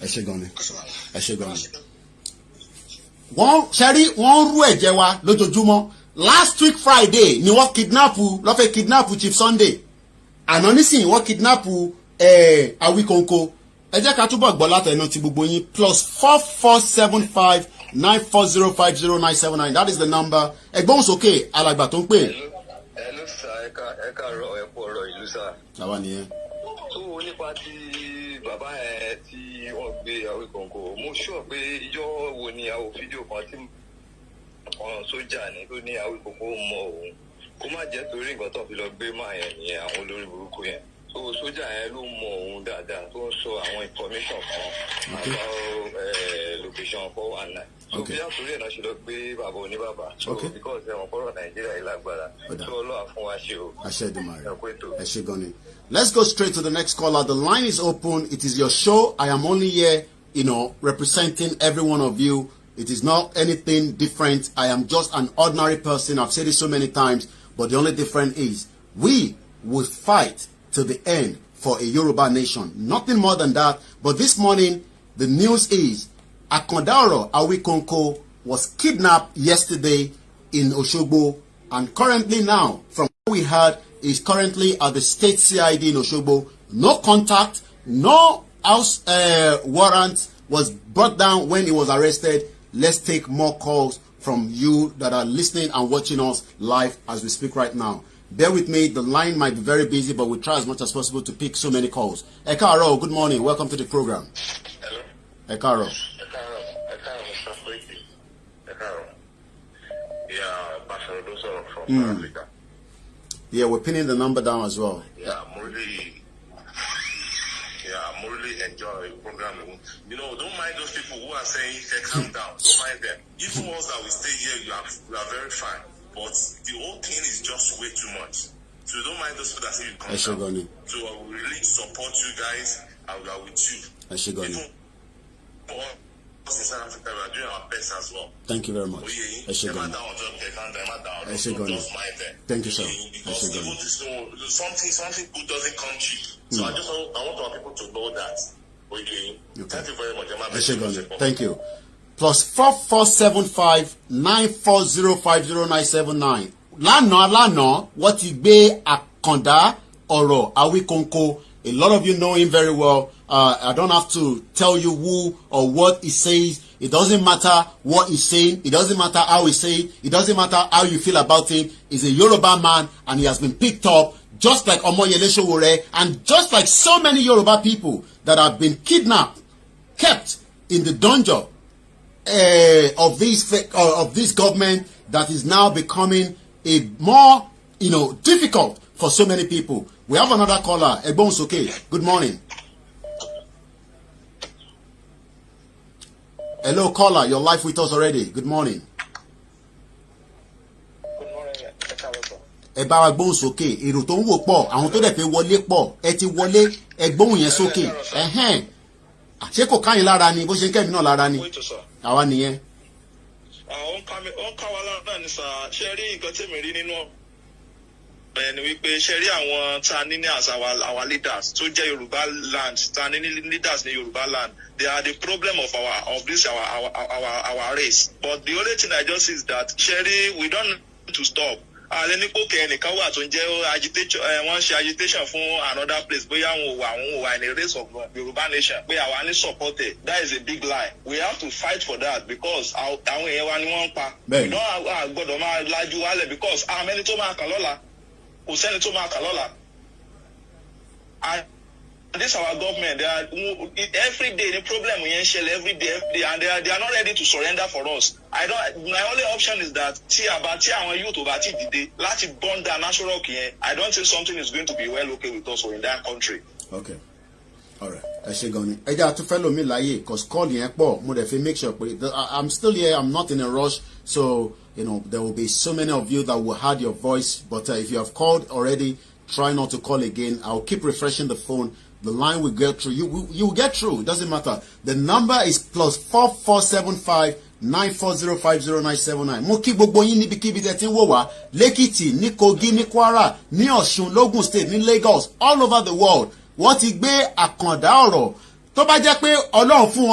Ẹ ṣé gan ni. Wọ́n rú ẹ̀jẹ̀ wa lójoojúmọ́. Last week Friday ni wọ́n kidnap Chief Sunday. Àná nísìnyí wọ́n kidnap Awi Konko. Ẹ jẹ́ ká túbọ̀ gbọ́ látẹnu ti gbogbo yín +4475 94050 That is the number. Ẹgbọ́n sókè alàgbà tó ń pè. Hello sir, ẹ káàárọ̀ ẹ kú ọ̀rọ̀ ìlú sir. Àwa nìyẹn. Tó nípa ti bàbá ẹ tí wọ́n gbé Awi Konko, mo sọ pé ìjọ wo ni àwọn fídíò kan tí àwọn sójà ní tó ní Awi Konko mọ òun kó má jẹ́ torí nǹkan tó fi lọ gbé máa yẹn nìyẹn àwọn olórí burúkú yẹn. So sójà yẹn ló mọ òun dáadáa tó ń sọ àwọn information kan about location 419. So bí àtúrí ẹ̀ náà ṣe lọ gbé bàbá oníbàbà. So because ẹ̀wọ̀n kọ́rọ̀ Nàìjíríà yìí lágbára. So ọlọ́wà fún wa ṣe o. Ẹ ṣé gan ni. Let's go straight to the next caller. The line is open. It is your show. I am only here, representing every one of you. It is not anything different. I am just an ordinary person. I've said it so many times, but the only difference is we will fight to the end for a Yoruba nation. Nothing more than that. But this morning, The news is Akanda Awi Konko was kidnapped yesterday in Oshogbo, and currently now, from what we heard, is currently at the state CID in Oshogbo. No contact, no house warrant was brought down when he was arrested. Let's take more calls from you that are listening and watching us live as we speak right now. Bear with me, the line might be very busy, but we'll try as much as possible to pick so many calls. Ekaro, good morning. Welcome to the program. Hello. Ekaro. Mr. Koiki. Yeah, Ambassador from Africa. Yeah, we're pinning the number down as well. Yeah, I'm really enjoying the program. You know, don't mind those people who are saying, calm down. Don't mind them. Even us that we stay here, we are very fine. But the whole thing is just way too much. So don't mind those people that say you come down. So I will really support you guys. I will with you. Even for us in South Africa, we are doing our best as well. Thank you very much. Thank you, sir. Because something good doesn't come cheap. So I want our people to know that. Okay. Thank you very much. Thank you. +4475 9405079. Lana, what he be Akanda Awi Konko. A lot of you know him very well. I don't have to tell you who or what he says. It doesn't matter what he's saying. It doesn't matter how he says it. It doesn't matter how you feel about him. He's a Yoruba man and he has been picked up just like Omoyele Sowore and just like so many Yoruba people that have been kidnapped, kept in the dungeon of this government that is now becoming a more, difficult for so many people. We have another caller, Egbon Soke. Good morning. Hello, caller. You're live with us already. Good morning. Good morning. Ẹ bá wa gbóhùn sókè, èrò tó ń wò pọ̀, àwọn tó dẹ̀ fẹ́ wọlé pọ̀, ẹ ti wọlé, ẹ gbóhùn yẹn sókè. Ṣé kò káyìn lára ni bó ṣe ń kẹ́mi náà lára ni? Àwa nìyẹn. Ó ń ká wa lára ní sà, ṣe rí nǹkan tí mi rí nínú ẹni wípé ṣe rí àwọn tá a ní ní as our leaders tó jẹ́ Yorùbá land, tá a ní leaders ní Yorùbá land. They are the problem of our race. But the only thing I just see is that Sherry, we don't need to stop. Lẹ́ni pókè ẹnìkan wà tó ń jẹ́ agitation, wọ́n ṣe agitation fún another place bóyá àwọn òwà in a race of Yorùbá nation pé àwa ní supported. That is a big lie. We have to fight for that because àwọn èèyàn wa ni wọ́n ń pa. We don't gbọ́dọ̀ máa lajú wálẹ̀ because many tó máa kàn lọ́la kò sẹ́ni tó máa kàn lọ́la. And this our government, they are every day the problem we shell every day, and they are not ready to surrender for us. My only option is that our youth over today, let's burn the national here. I don't think something is going to be well okay with us or in that country. Okay. All right. I say gone. I got to follow me like cause call yẹn pọ̀. Mo dẹ̀ fi make sure I'm still here. I'm not in a rush. So, there will be so many of you that will hear your voice, but if you have called already, try not to call again. I'll keep refreshing the phone. The line will get through. You will get through. It doesn't matter. The number is +4475 9405079. Mo kí gbogbo yín níbikíbi tẹ́ ti ń wò wá. Lẹ́kìtì, ní Kogi, ní Kwara, ní Ọ̀ṣun, l'Ogun State, ní Lagos, all over the world. Wọ́n ti gbé àkàndá ọ̀rọ̀. Tó bá jẹ́ pé Ọlọ́run fún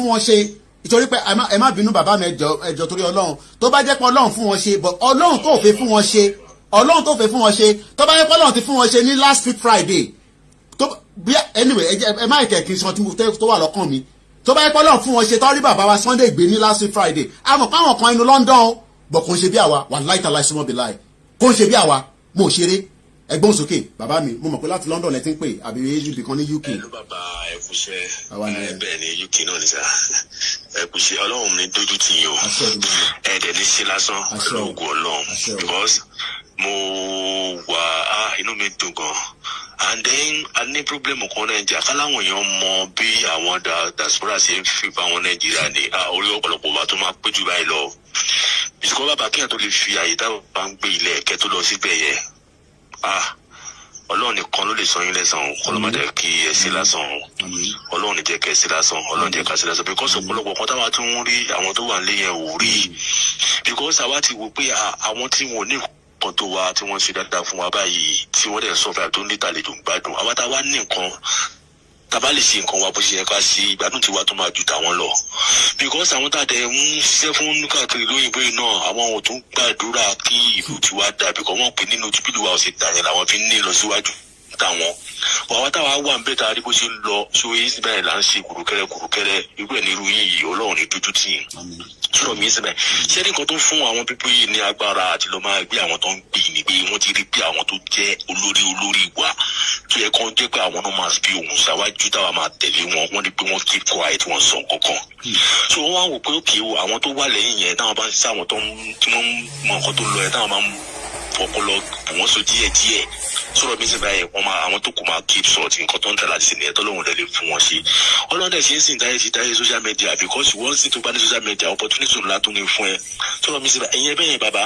wọn ṣe. Ìtorí pé ẹ má bínú bàbá mi ẹjọ́ torí Ọlọ́run. Tó bá jẹ́ pé Ọlọ́run fún wọn ṣe, but Ọlọ́run tó fẹ́ fún wọn ṣe. Ọlọ́run tó fẹ́ fún wọn ṣe. Tó bá jẹ́ pé Ọlọ́run ti fún wọn ṣe ní last week Friday. Anyway, ẹ má ìkẹ́ kí n sọ tó wà lọ́kàn mi. Tó bá yẹ pé Ọlọ́run fún wọn ṣe tọ́rí bàbá wa Sunday gbé ní last week Friday. A mọ̀ pé àwọn kan inú London o, bọ̀ kò ń ṣe bí àwa, wà láìta láìsí mọ́ bí láì. Kò ń ṣe bí àwa, mo ṣeré. Ẹgbọ́n sókè, bàbá mi, mo mọ̀ pé láti London lẹ ti ń pè, àbí ibì kan ní UK. Ẹ̀lú bàbá ẹ̀kúṣẹ́, bẹ́ẹ̀ ni UK náà ní sá. Ẹ̀kúṣẹ́ Ọlọ́run ní dójú tì yín o. Ẹ̀ẹ́dẹ̀ ní ṣe lásán, lóògùn Ọlọ́run. Because mo wà inú mi dùn gan. And then a ní problem kan Nàìjíríà káláwọn èèyàn mọ bí àwọn diaspora ṣe ń fi bá wọn Nàìjíríà ní orí ọ̀pọ̀lọpọ̀ wa tó máa pé jù báyìí lọ. Bìsíkọ́ bàbá kíyàn tó lè fi àyè táwọn bá ń gbé ilẹ̀ ẹ̀kẹ́ tó lọ síbẹ̀ yẹn. Ọlọ́run nìkan ló lè sọ yín lẹ́san kọ́ ló má jẹ́ kí ẹ sí lásán. Ọlọ́run ní jẹ́ kẹ́ ẹ sí lásán. Ọlọ́run jẹ́ ká sí lásán. Because ọ̀pọ̀lọpọ̀ kan táwa tún ń rí àwọn tó wà nílé yẹn ò rí. Because àwa ti wò pé àwọn tí wọn ò ní kan tó wa tí wọ́n ṣe dáadáa fún wa báyìí tí wọ́n dẹ̀ sọ́fà tó ní ìtàlejò gbádùn àwa tá a wá ní nǹkan tàbá lè ṣe nǹkan wa bó ṣe yẹ ká ṣe ìgbádùn tiwa tó máa ju tàwọn lọ because àwọn tàdé ń ṣiṣẹ́ fún káàkiri lóyìnbó yìí náà àwọn ò tún gbàdúrà kí ìlú tiwa dà because wọ́n pè nínú tìbílù wa ọ̀sẹ̀ dà yẹn làwọn fi ń ní ìlọsíwájú táwọn àwọn táwa wà ń bẹ tá a rí bó ṣe ń lọ so èyí sì bẹ́ẹ̀ là ń ṣe kùrùkẹ́rẹ́ irú ẹ̀ ní irú yín yìí ọlọ́run ní dúdú tì yín sọ̀rọ̀ mi síbẹ̀ ṣé nǹkan tó fún àwọn pípé yìí ní agbára àti lọ́ọ́ máa gbé àwọn tó ń gbé ní pé wọ́n ti rí pé àwọn tó jẹ́ olórí wa tó yẹ kán jẹ́ pé àwọn náà máa fi ohùn ṣáwájú táwa máa tẹ̀lé wọn wọ́n ní pé wọ́n keep quiet wọ́n sọ kankan so wọ́n wá wò pé òkè o àwọn tó wà lẹ́yìn yẹn táwọn bá ń ṣiṣẹ́ àwọn tí wọ́n mọ nǹkan tó lọ yẹn táwọn máa ń fọpọlọ wọ́n so díẹ̀ sọ̀rọ̀ mi síbẹ̀ yẹn wọ́n máa àwọn tó kù máa keep sọ̀tì nǹkan tó ń tẹ̀lé àti sinmi ẹ̀tọ́ lóhùn lẹ́lẹ̀ fún wọn ṣe ọlọ́dẹ̀ ṣe ń sìn dáyé social media because wọ́n sì tó bá ní social media opportunity ńlá tó ní fún ẹ sọ̀rọ̀ mi síbẹ̀ ẹ̀yìn ẹ̀bẹ̀ yẹn bàbá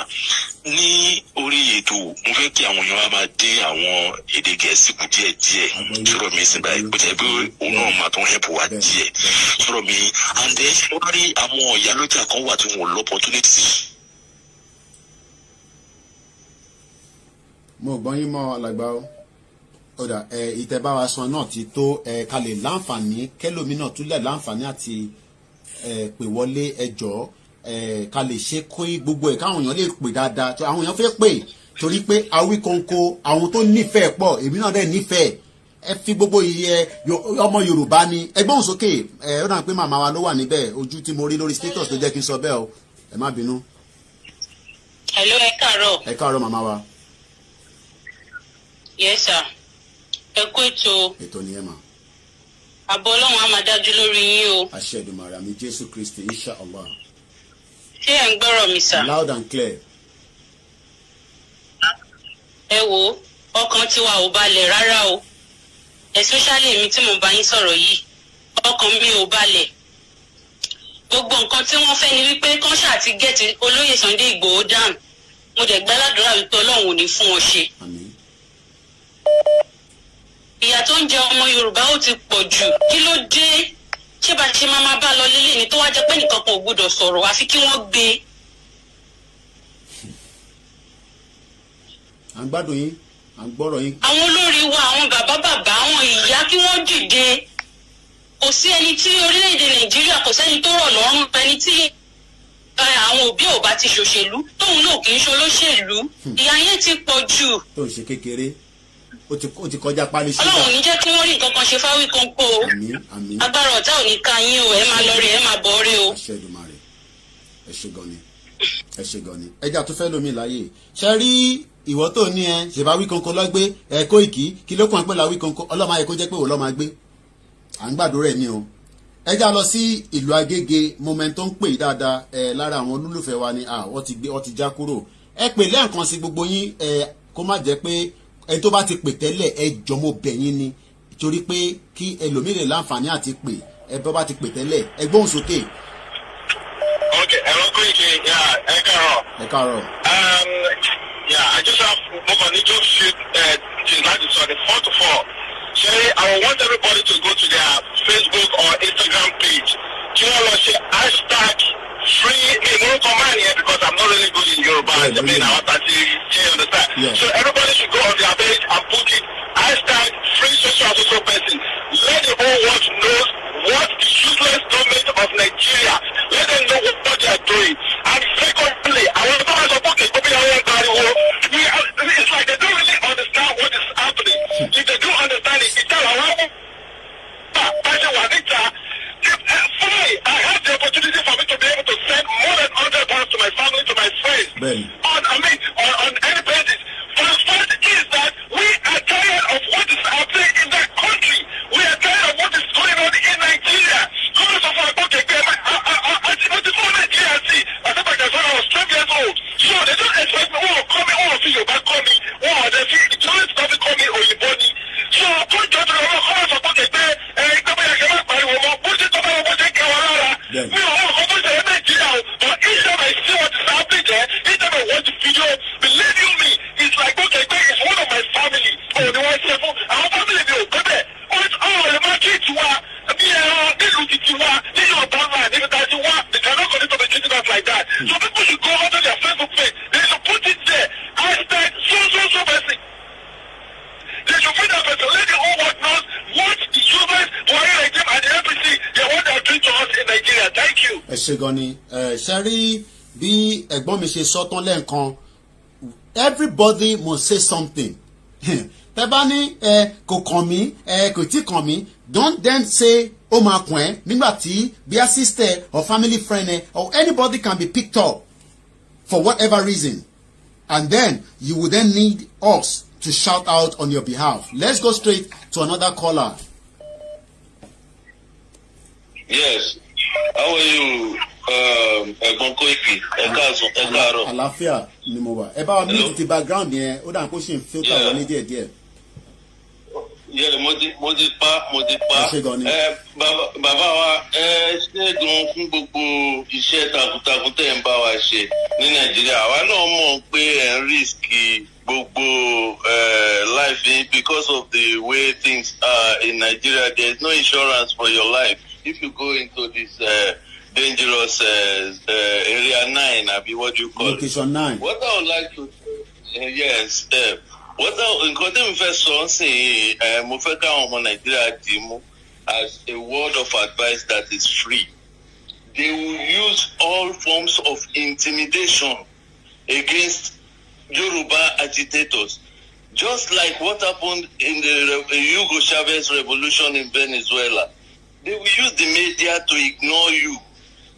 ní orí ètò mo fẹ́ kí àwọn èèyàn máa dín àwọn èdè gẹ̀ẹ́sì kù díẹ̀ sọ̀rọ̀ mi síbẹ̀ bó pé òun náà máa tún help wa díẹ̀ sọ̀rọ̀ mi and then wọ́n rí àwọn ìyálójà kan wà tí wọ́n lọ opportunity. mo gbọ́ yín mọ́ alàgbà o ọ̀dà ìtẹ̀báwa san náà ti tó ká lè láǹfààní kẹlòmínà túlẹ̀ láǹfààní àti pè wọlé ẹjọ́ ká lè ṣe kó gbogbo ẹ̀ káwọn èèyàn lè pè dáadáa àwọn èèyàn fẹ́ pè torí pé Awi Konko àwọn tó nífẹ̀ẹ́ pọ̀ èmi náà dẹ̀ nífẹ̀ẹ́ ẹ fi gbogbo iye ọmọ Yorùbá ni ẹgbọ́n sókè ó dà pé màmá wa ló wà níbẹ̀ ojú tí mo rí lórí status tó jẹ́ kí n sọ bẹ́ẹ̀ o ẹ má bínú. hello ẹ káàárọ̀. ẹ káàárọ̀ màmá wa. yes sir ẹ kú ètò. ètò ni ẹ mà. àbọ̀ ọlọ́run á máa dájú lórí yín o. àṣẹ Èdùmàrè àmì Jésù Kristi insha Allah. ṣé ẹ ń gbọ́rọ̀ mi sà. loud and clear. ẹ wo ọkàn tiwa ò balẹ̀ rárá o especially èmi tí mo bá yín sọ̀rọ̀ yìí ọkàn mi ò balẹ̀ gbogbo nǹkan tí wọ́n fẹ́ ni wípé kán ṣáà ti gẹ̀ẹ́tì olóyè Sunday Ìgbòho down mo dẹ̀ gbàládùra wípé ọlọ́run ò ní fún wọn ṣe. ìyà tó ń jẹ ọmọ Yorùbá ó ti pọ̀ jù kí ló dé ṣé bá ṣe máa bá lọ lélẹ̀ ni tó wá jẹ́ pé nìkan kan ò gbọdọ̀ sọ̀rọ̀ àfi kí wọ́n gbé. à ń gbádùn yín à ń gbọ́rọ̀ yín. àwọn olórí wa àwọn bàbá àwọn ìyá kí wọ́n dìde kò sí ẹni tí orílẹ̀-èdè Nàìjíríà kò sẹ́ni tó rọ̀ lọ́rùn ẹni tí àwọn òbí ò bá ti ṣòṣèlú tóun náà kì í ṣe olóṣèlú ìyà yẹn ti pọ̀ jù. tó ń ṣe kékeré ó ti kọjá pálí ṣúgà. Ọlọ́run ní jẹ́ kí wọ́n rí nǹkan kan ṣe fáwí Konko o. àmín. agbára ọ̀tá ò ní ka yín o ẹ máa lọ rí ẹ máa bọ̀ rí o. àṣẹ Èdùmàrè ẹ ṣe gan ni ẹjà tó fẹ́ lómi láàyè ṣe rí ìwọ tó ní ṣèbá Awi Konko lọ́gbé Koiki kí ló kàn pé Awi Konko ọlọ́mọ ayé kó jẹ́ pé òun lọ́ọ́ máa gbé à ń gbàdúrà ẹ̀ ní o ẹja lọ sí ìlú Agége moment tó ń pè dáadáa lára àwọn olólùfẹ́ wa ni wọ́n ti já kúrò ẹ pè lẹ́ẹ̀kan sí gbogbo yín kó má jẹ́ pé ẹni tó bá ti pè tẹ́lẹ̀ ẹ jọmọ bẹ̀yìn ni torí pé kí ẹlòmíràn láǹfààní àti pè ẹ bọ́ bá ti pè tẹ́lẹ̀ ẹ gbóhùn sókè. ok ẹ̀rọ Koiki ẹ káàárọ̀. ẹ káàárọ̀. I just have mo kàn ní just shoot things like this on the 4 to 4. Sherry, I want everybody to go to their Facebook or Instagram page. Do you want to say hashtag free me command here because I'm not really good in Yoruba. I mean, I want to understand. Yeah. So everybody should go on their page and put it hashtag free social person. Let the whole world know what the useless government of Nigeria. Let them know what they are doing. And secondly, I want to support the it's like they don't really understand what is happening. If they do understand it, it's all around. Fine, I have the opportunity for me to be able to send more than £100 to my family, to my friends. On any basis. First is that we are tired of what is happening in that country. We are tired of what is going on in Nigeria. Because of our okay, I see. I think like I was 12 years old. So they don't expect me, see you back call me, they see the tourists doesn't call me Oyiboni. So put your but each time I see what is happening there, each time I watch the video, believe you me, it's like okay, it's one of my family. Oh, the one say, our family will go there. The market you are, they look at you are, they know about that, they cannot connect to the treating us like that. So people should go onto their Facebook page, they should put it there. Hashtag so person. They should put that person, let the whole world knows what the humans ṣé gan ni ṣe rí bí ẹ̀gbọ́n mi ṣe sọ tán lẹ́ẹ̀kan everybody must say something tẹ́ bá ní kò kàn mí kò tí kàn mí don't then say ó máa kàn ẹ́ nígbà tí bí a sister or family friend or anybody can be picked up for whatever reason and then you will then need us to shout out on your behalf. Let's go straight to another caller. Yes. How are you, Ẹ̀gbọ́n Koiki? Ẹ káàárọ̀. Àlàáfíà ni mo wà. Ẹ bá wa mute ti background yẹn, ó dà kó ṣe ń filter wọlé díẹ̀díẹ̀. Yeah, mo ti pa. Bàbá wa ṣe gan fún gbogbo iṣẹ́ takuntakun tẹ̀ ń bá wa ṣe ní Nàìjíríà. Àwa náà mọ̀ pé ẹ̀ ń risk gbogbo life because of the way things are in Nigeria. There is no insurance for your life if you go into this dangerous area 9, abi what do you call Location 9. What I would like to yes. Nǹkan tí mo fẹ́ sọ sí mo fẹ́ káwọn ọmọ Nàìjíríà dì mú as a word of advice that is free. They will use all forms of intimidation against Yoruba agitators, just like what happened in the Hugo Chavez revolution in Venezuela. They will use the media to ignore you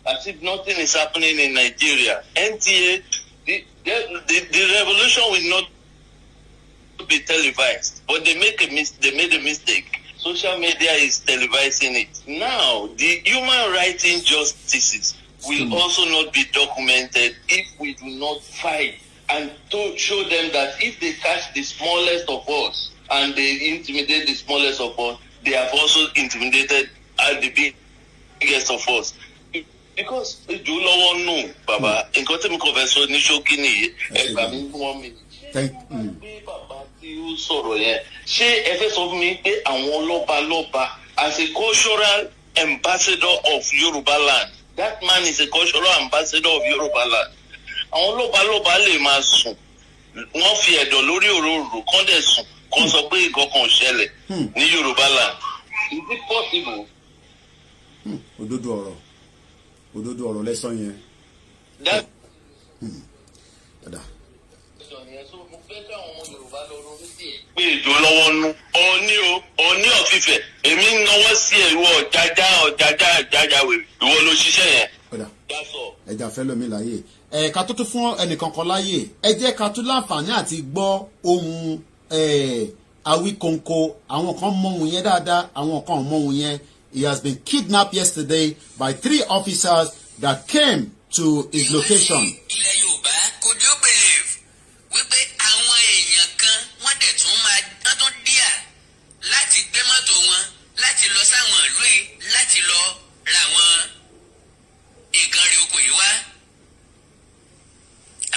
as if nothing is happening in Nigeria. NTA, the revolution will not be televised, but they made a mistake. Social media is televising it. Now, the human rights injustices will also not be documented if we do not fight and to show them that if they catch the smallest of us and they intimidate the smallest of us, they have also intimidated the biggest of us. Because you don't know, Baba, in content of conversation, ní ṣókí nìyí, ẹgbàá mi fún 1 minute. Bàbá tí ó sọ̀rọ̀ yẹn, ṣé ẹ fẹ́ sọ fún mi pé àwọn lọ́balọ́ba as a cultural ambassador of Yoruba land, that man is a cultural ambassador of Yoruba land. Àwọn lọ́balọ́ba lè máa sùn, wọ́n fi ẹ̀dọ̀ lórí òróró kán dẹ̀ sùn kán sọ pé nǹkan kan ṣẹlẹ̀ ní Yoruba land. Is it possible? Òdodo ọ̀rọ̀ lẹ́sàn yẹn. Pé ìjọ lọ́wọ́ nú ọ̀ní ọ̀fífẹ̀ èmi ń náwó sí ẹ̀rọ ọ̀jájá wèrè ìwọ ló ṣiṣẹ́ yẹn. Ẹja fẹ́ lómi láyè ká tó tún fún ẹnìkan kan láyè ẹ jẹ́ ká tún láǹfààní àti gbọ́ ohun Awi Konko. Àwọn kan mọ ohun yẹn dáadáa, àwọn kan mọ ohun yẹn. He has been kidnapped yesterday by 3 officers that came to his location. Ilẹ̀ Yorùbá kò dé bẹ̀rẹ̀ wípé àwọn èèyàn kan wọ́n dẹ̀ tún máa tún díà láti gbé mọ́tò wọn láti lọ sáwọn ìlú yìí láti lọ ra àwọn nǹkan rẹ̀ oko yìí wá.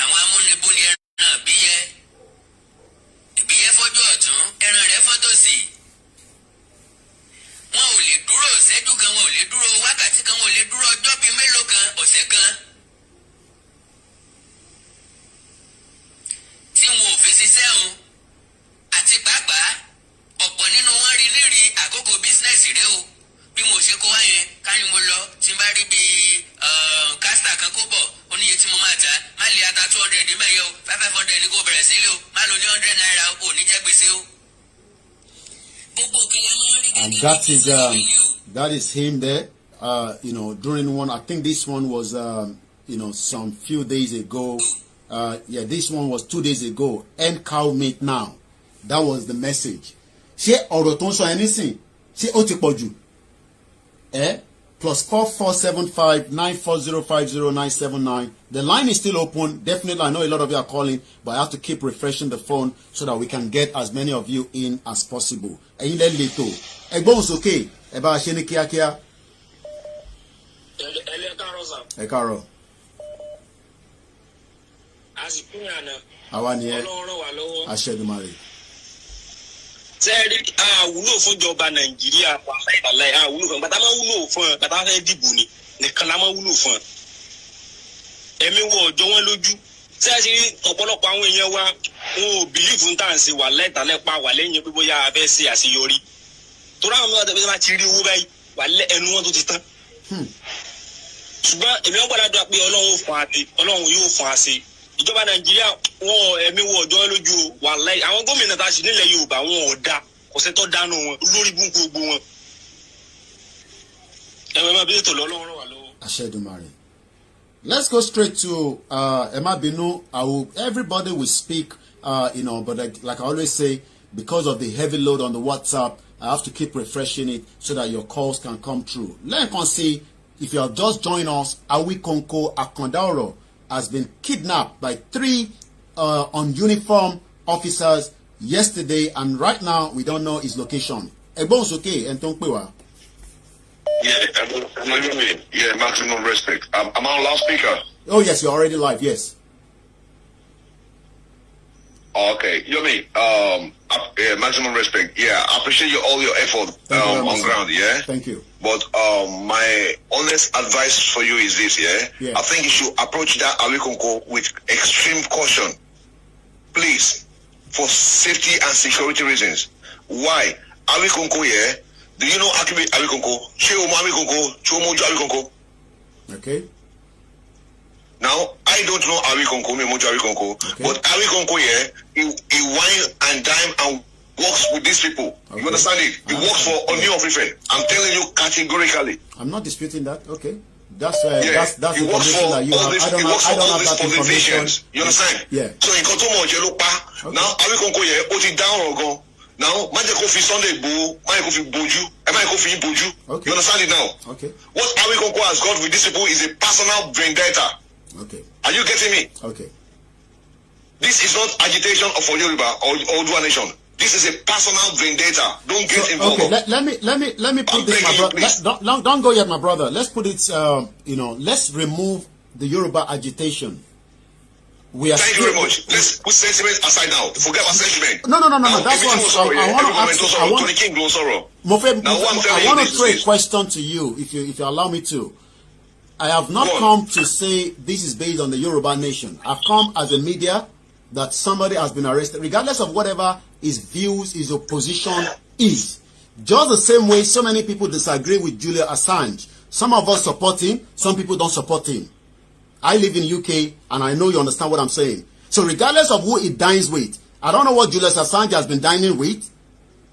Àwọn amúnibúni ẹran ìbíyẹ fọ́jọ́ ọ̀tún ẹran rẹ̀ fọ́tò sí. Wọn ò lè dúró ìṣẹ́jú kan, wọn ò lè dúró wákàtí kan, wọn ò lè dúró ọjọ́ bíi mélòó kan, ọ̀sẹ̀ kan. Tí wọn ò fi ṣiṣẹ́ o, àti pàápàá ọ̀pọ̀ nínú wọn rí nírí àkókò bísínẹ́sì rẹ o. Bí mo ṣe kó wá yẹn, ká ní mo lọ, tí n bá rí bíi kásítà kan kó bọ̀, oníye tí mo máa ta, má lè ata 200 mẹ́yẹ o, 500 ní kò bẹ̀rẹ̀ sílé o, má lo ní 100 naira o, ò ní jẹ́ gbèsè o. And that is him there. During one, I think this one was some few days ago. This one was 2 days ago. End cow meat now. That was the message. Ṣé ọ̀rọ̀ tó ń sọ anything? Ṣé ó ti pọ̀ jù? +4475 94050 The line is still open. Definitely, I know a lot of you are calling, but I have to keep refreshing the phone so that we can get as many of you in as possible. Ẹ̀yin lẹ lè tó. Ẹgbọ́n sókè. Ẹ bá a ṣe ní kíákíá. Ẹ káàárọ̀. Àwa nìyẹn. Aṣẹ́dùmarè. Sẹ́ẹ̀rí àwúlò fún ìjọba Nàìjíríà wàláì àwúlò fún gbàtà máa wúlò fún ẹ gbàtà fẹ́ dìbò ni nìkan la máa wúlò fún ẹ. Ẹ̀mí wọ ọjọ́ wọn lójú. Sẹ́ẹ̀rí ọ̀pọ̀lọpọ̀ àwọn èèyàn wa wọn ò bìlífù ń tà ń ṣe wàláì tàlẹ́ pa wà lẹ́yìn pé bóyá a fẹ́ ṣe àṣeyọrí. Torí àwọn ọmọ ọ̀dọ́ bí wọ́n ti rí owó báyìí wàláì ẹnu wọn tó ti tán. ṣùgbọ́n èmi ń gbàdúrà pé ọlọ́run yóò fún wa sí ìjọba nàìjíríà wọn ẹ̀mí wọ ọjọ́ lójú wàláhì àwọn gómìnà tá a sì nílẹ̀ yorùbá wọn ò dá kò sẹ́tọ́ dánú wọn lórí búkú gbogbo wọn ẹ̀wọ̀n máa bí ètò lọ́lọ́run wà lọ́wọ́. Ashedumare. Let's go straight to Emma Binu. Everybody will speak, but like I always say, because of the heavy load on the WhatsApp, I have to keep refreshing it so that your calls can come through. Let me see, if you have just joined us, Awi Konko Akondaoro has been kidnapped by 3 uniformed officers yesterday, and right now we don't know his location. Ebon's okay, and Tonkpewa. Yeah, maximum respect. I'm on loudspeaker. Oh yes, you're already live. Yes. Okay, Yomi. Maximum respect. Yeah, I appreciate all your effort on ground. Yeah. Thank you. But my honest advice for you is this. Yeah. I think you should approach that Awi Konko with extreme caution, please, for safety and security reasons. Why? Awi Konko, yeah. Do you know Awi Konko? Awi Konko? Okay. Now, I don't know Awi Konko, Awi Konko, but Awi Konko, yeah, he wine and dine and works with these people. Okay. You understand it? He works for Oni of Ife. I'm telling you categorically. I'm not disputing that. Okay. That's the information that you have. I don't have that information. You understand? Yeah. So in Kotomo, now Awi Konko, yeah, Oti down or go. Now, Majeko fi Sunday Bo, Majeko fi Boju, and Majeko fi Boju. Okay. You understand it now? Okay. What Awi Konko has got with these people is a personal vendetta. Okay. Are you getting me? Okay. This is not agitation for Yoruba or Odua nation. This is a personal vendetta. Don't get involved. Okay. Let me put this, my brother. Don't go yet, my brother. Let's put it. Let's remove the Yoruba agitation. Thank you very much. Let's put sentiment aside now. Forget about sentiment. No. That's what I want to ask. I want to throw a question to you, if you allow me to. I have not come to say this is based on the Yoruba nation. I've come as a media that somebody has been arrested, regardless of whatever his views, his opposition is. Just the same way so many people disagree with Julian Assange. Some of us support him, some people don't support him. I live in UK and I know you understand what I'm saying. So regardless of who he dines with, I don't know what Julius Assange has been dining with,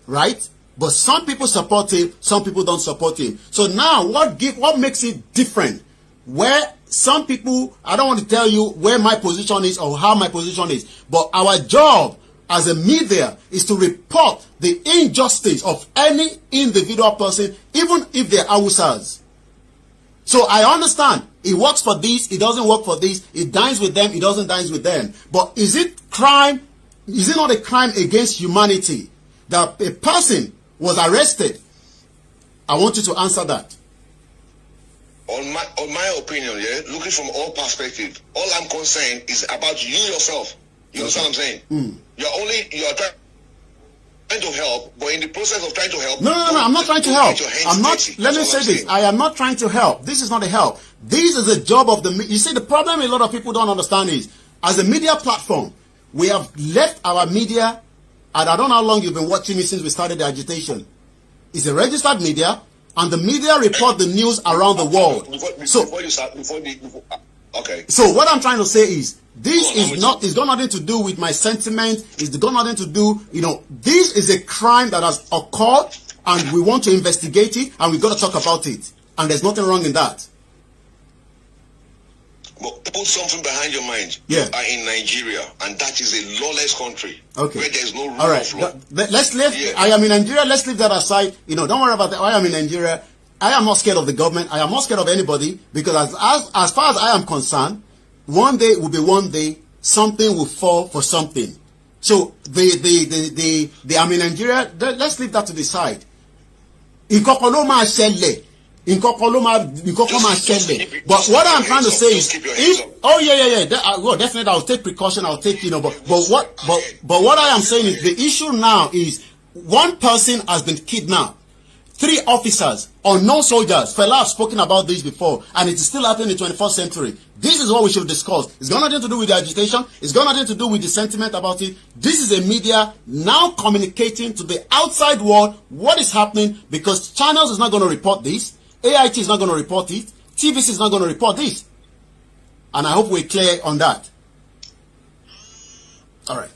right? But some people support him, some people don't support him. So now what makes it different? Where some people, I don't want to tell you where my position is or how my position is, but our job as a media is to report the injustice of any individual person, even if they're Hausas. So I understand, he works for this, he doesn't work for this, he dines with them, he doesn't dine with them. But is it crime? Is it not a crime against humanity that a person was arrested? I want you to answer that. On my opinion, yeah, looking from all perspectives, all I'm concerned is about you yourself. You understand what I'm saying? You're trying to help, but in the process of trying to help, no, I'm not trying to help. Let me say this. I am not trying to help. This is not a help. This is a job of the. You see, the problem a lot of people don't understand is, as a media platform, we have left our media, and I don't know how long you've been watching me since we started the agitation. It's a registered media, and the media report the news around the world. Okay. So what I'm trying to say is, this is not, it's got nothing to do with my sentiment. It's got nothing to do, this is a crime that has occurred and we want to investigate it and we got to talk about it. And there's nothing wrong in that. But put something behind your mind. Yeah. You are in Nigeria and that is a lawless country. Okay. Where there's no rule of law. Let's leave, I am in Nigeria, let's leave that aside. Don't worry about that. I am in Nigeria. I am not scared of the government. I am not scared of anybody because as far as I am concerned, one day will be one day, something will fall for something. So I'm in Nigeria, let's leave that to the side. But what I'm trying to say is, definitely I'll take precaution, I'll take, but what I am saying is the issue now is one person has been kidnapped. 3 officers, unknown soldiers. Fela have spoken about this before, and it is still happening in the 21st century. This is what we should discuss. It's got nothing to do with the agitation. It's got nothing to do with the sentiment about it. This is a media now communicating to the outside world what is happening, because channels is not going to report this. AIT is not going to report it. TVC is not going to report this. And I hope we're clear on that. All right.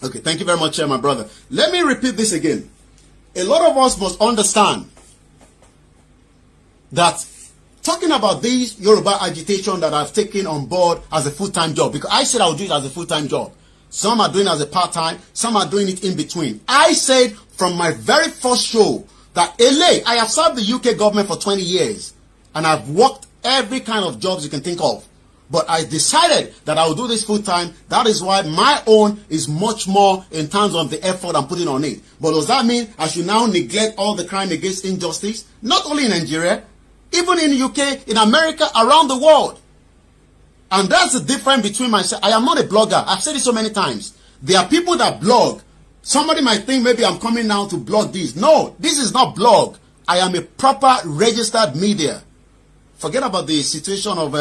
Okay, thank you very much, my brother. Let me repeat this again. A lot of us must understand that talking about this Yoruba agitation that I've taken on board as a full-time job, because I said I would do it as a full-time job. Some are doing it as a part-time, some are doing it in between. I said from my very first show that I have served the UK government for 20 years and I've worked every kind of jobs you can think of. But I decided that I will do this full time. That is why my own is much more in terms of the effort I'm putting on it. But does that mean I should now neglect all the crime against injustice? Not only in Nigeria, even in the UK, in America, around the world. And that's the difference between myself. I am not a blogger. I've said it so many times. There are people that blog. Somebody might think maybe I'm coming now to blog this. No, this is not blog. I am a proper registered media. Forget about the situation of,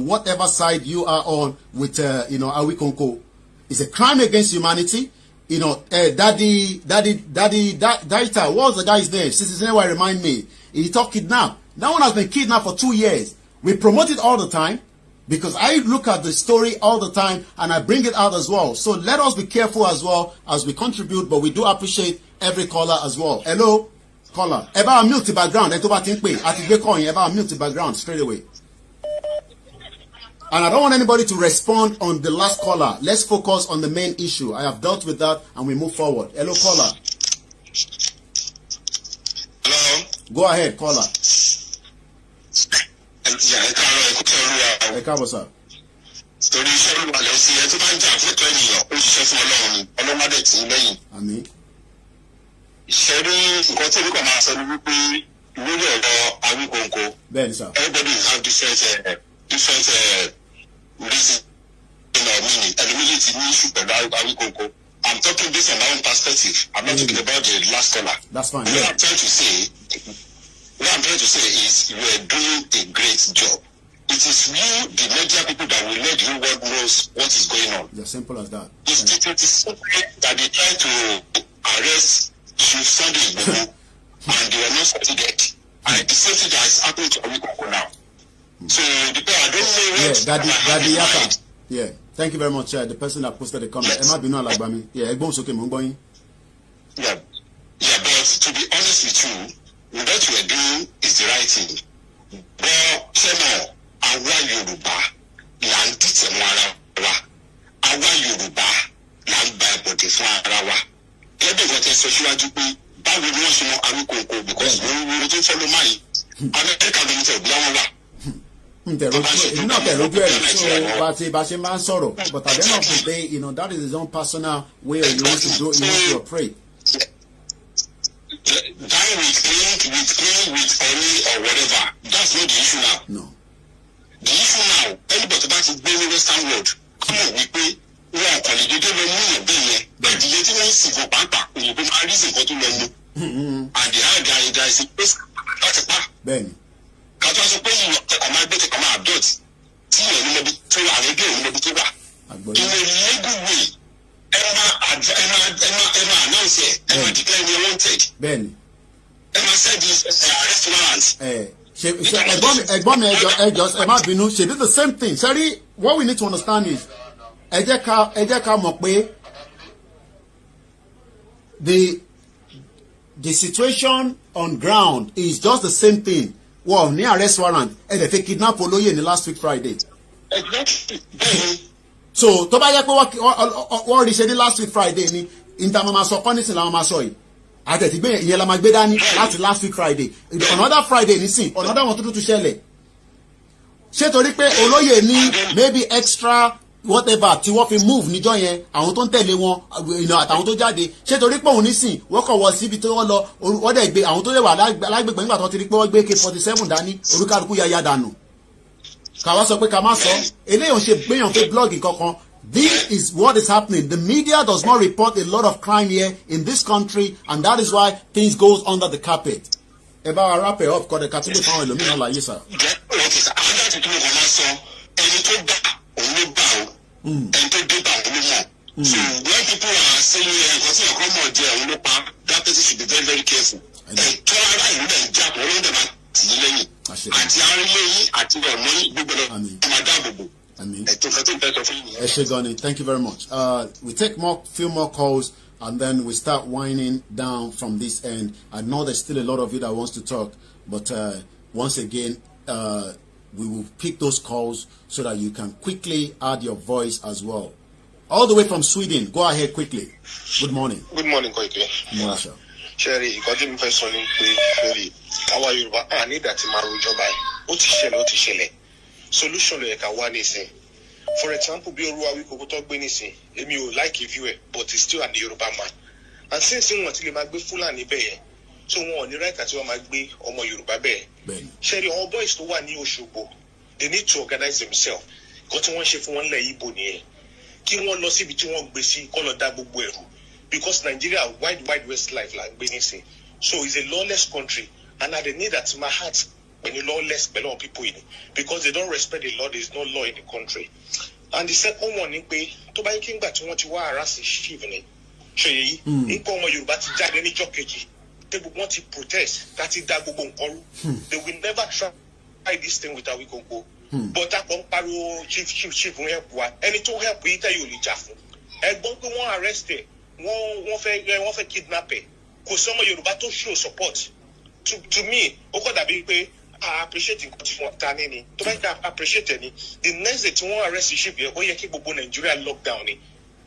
whatever side you are on with, Awi Konko. It's a crime against humanity. Daddy, what was the guy's name? Since his name will remind me. He talked kidnapped. That one has been kidnapped for 2 years. We promote it all the time because I look at the story all the time and I bring it out as well. So let us be careful as well as we contribute, but we do appreciate every caller as well. Hello? Caller, ever mute the background. Ever mute the background straight away. And I don't want anybody to respond on the last caller. Let's focus on the main issue. I have dealt with that and we move forward. Hello, caller. Hello. Go ahead, caller. Sir. Torí iṣẹ́ olúwa lọ sí ẹ tó bá ń jà fún ẹ̀tọ́ ènìyàn ó ṣiṣẹ́ fún Ọlọ́run ni Ọlọ́run adé tì í lẹ́yìn. Àmín. Ìṣẹ́rí nǹkan tí èmi kàn máa sọ ni wípé lórí ọ̀rọ̀ Awi Konko. Bẹ́ẹ̀ni sá. Everybody have different reasons or meaning. Ẹlòmíyè ti ní issue pẹ̀lú Awi Konko. I'm talking based on my own perspective. I'm not talking about the last caller. That's fine. What I'm trying to say is you are doing a great job. It is you, the media people, that will let the world knows what is going on. It's as simple as that. It is simple that they try to arrest Chief Sunday Igboho and they were not succeeded. And the same thing that is happening to Awi Konko now. So I don't know what Daddy Yaka. Yeah. Thank you very much, the person that posted the comment. Emma Bino Alagbami. Yeah, Egbon Soke Mungboyin. Yeah, but to be honest with you, what you are doing is the right thing. But Chemo, àwa Yorùbá là ń dìtẹ̀ mọ́ ara wa. Àwa Yorùbá là ń gba ìbọ̀dẹ̀ fún ara wa. Ẹbí ìwọ̀n tẹ sọ síwájú pé báwo ni wọ́n ṣe mọ Awi Konko because wọ́n tó fọ́ ló máa yìí. Amẹ́ríkà ló ń tẹ̀ bí wọ́n wà. Èmi náà tẹ̀ lójú ẹ̀ so bá ṣe máa ń sọ̀rọ̀ but at the end of the day, that is his own personal way of you want to do, you want to operate. That with Oni or whatever, that's not the issue now. No. The issue now, anybody that is going in Western world, come on, we pay. Wọ́n kàn lè dédé lọ mú ìyẹ̀bẹ̀ yẹn. Ìdílé tí wọ́n ń sìn fún pàápàá, òyìnbó máa rí nǹkan tó lọ mú. And the guy is a place láti pa. Bẹ́ẹ̀ni. Kàtó sọ pé ìyẹn kẹ̀kọ́ máa gbé kẹ̀kọ́ máa abduct. Tí ìyẹn ní lọ́bi tó wà, àlejò ìyẹn lọ́bi tó wà. In a legal way, ẹ máa announce ẹ, ẹ máa declare the wanted. Bẹ́ẹ̀ni. Ẹ máa send this arrest warrant. Ẹ̀gbọ́n mi ẹjọ́ ẹ má bínú ṣe do the same thing. Sorry, what we need to understand is ẹ jẹ́ ká mọ̀ pé the situation on ground is just the same thing. Wọ́n ní arrest warrant ẹ dẹ̀ fẹ́ kidnap olóyè ní last week Friday. So tó bá yẹ pé wọ́n rí ṣe ní last week Friday ni ìta máa sọ kọ́nísìn làwọn máa sọ yìí àtẹ̀tígbé ìyẹn la máa gbé dání láti last week Friday another Friday nísìn another one tuntun ṣẹlẹ̀ ṣé torí pé olóyè ní maybe extra whatever tí wọ́n fi move níjọ́ yẹn àwọn tó ń tẹ̀lé wọn àtàwọn tó jáde ṣé torí pé òun nísìn wọ́n kọ̀ wọ síbi tó wọ́n lọ wọ́n dẹ̀ gbé àwọn tó lè wà lágbègbè nígbà tó ti rí pé wọ́n gbé AK-47 dání orúkálukú yaya dànù kàwá sọ pé ká má sọ eléyàn ṣe gbéyàn pé blọ́ọ̀gì kankan. This is what is happening. The media does not report a lot of crime here in this country, and that is why things goes under the carpet. Ẹ bá wa wrap it up kọ́ the category fáwọn ẹlòmíràn láyé sá. So when people are saying nǹkan tí ọkọ mọ̀ jẹ́ òun ló pa, that person should be very very careful. Tó ara ìlú náà jà pọ̀ ló ń dẹ̀ máa tì í lẹ́yìn. Àti arílẹ̀ Thank you very much. We take few more calls and then we start winding down from this end. I know there's still a lot of you that wants to talk, but once again, we will pick those calls so that you can quickly add your voice as well. All the way from Sweden, go ahead quickly. Good morning. Good morning, Koiki. Morning, sir. Sherry, ìkọ́jú mi fẹ́ sọ ní pé Sherry, àwa Yorùbá à ní ìdàtí máa rojọ́ báyìí. Ó ti ṣẹlẹ̀. Solution ló yẹ ká wá nísìn. For example, bí orú Awi Konko tó gbé nísìn, èmi ò like view ẹ̀, but he's still an Yorùbá man. And since wọn ti lè máa gbé Fúlàní bẹ́ẹ̀ yẹn, so wọn ò ní right àti wọn máa gbé ọmọ Yorùbá bẹ́ẹ̀. Sherry, àwọn boys tó wà ní Òṣogbo, they need to organize themselves. Kọ́ tí wọ́n ṣe fún wọn lẹ̀ Ìgbò nìyẹn. Kí wọ́n lọ síbi tí wọ́n gbé sí kọ́ lọ dá gbogbo ẹ̀rù. Because Nigeria wide west life like Benin, so it's a lawless country, and I need that my heart when you lawless below people in it because they don't respect the law. There is no law in the country. And the second one is pé tó bá yẹ kí n gbà tí wọ́n ti wá harass chief ni ṣe yìí nǹkan ọmọ Yorùbá ti jáde níjọ́ kejì tẹ́gbù wọ́n ti protest láti dá gbogbo nǹkan rú. They will never try this thing with Awi Konko. But a kò ń pariwo chief ń help wa ẹni tó help yìí tẹ́ yóò lè jà fún ẹgbọ́n pé wọ́n arrest ẹ̀. Wọ́n fẹ́ kidnap ẹ̀ kò sí ọmọ Yorùbá tó show support to me ó kọ́ dàbí pé I appreciate nǹkan tí wọ́n ta ní ni tó bá ń ta appreciate ẹ̀ ni the next day tí wọ́n arrest ship yẹn ó yẹ kí gbogbo Nigeria lockdown ni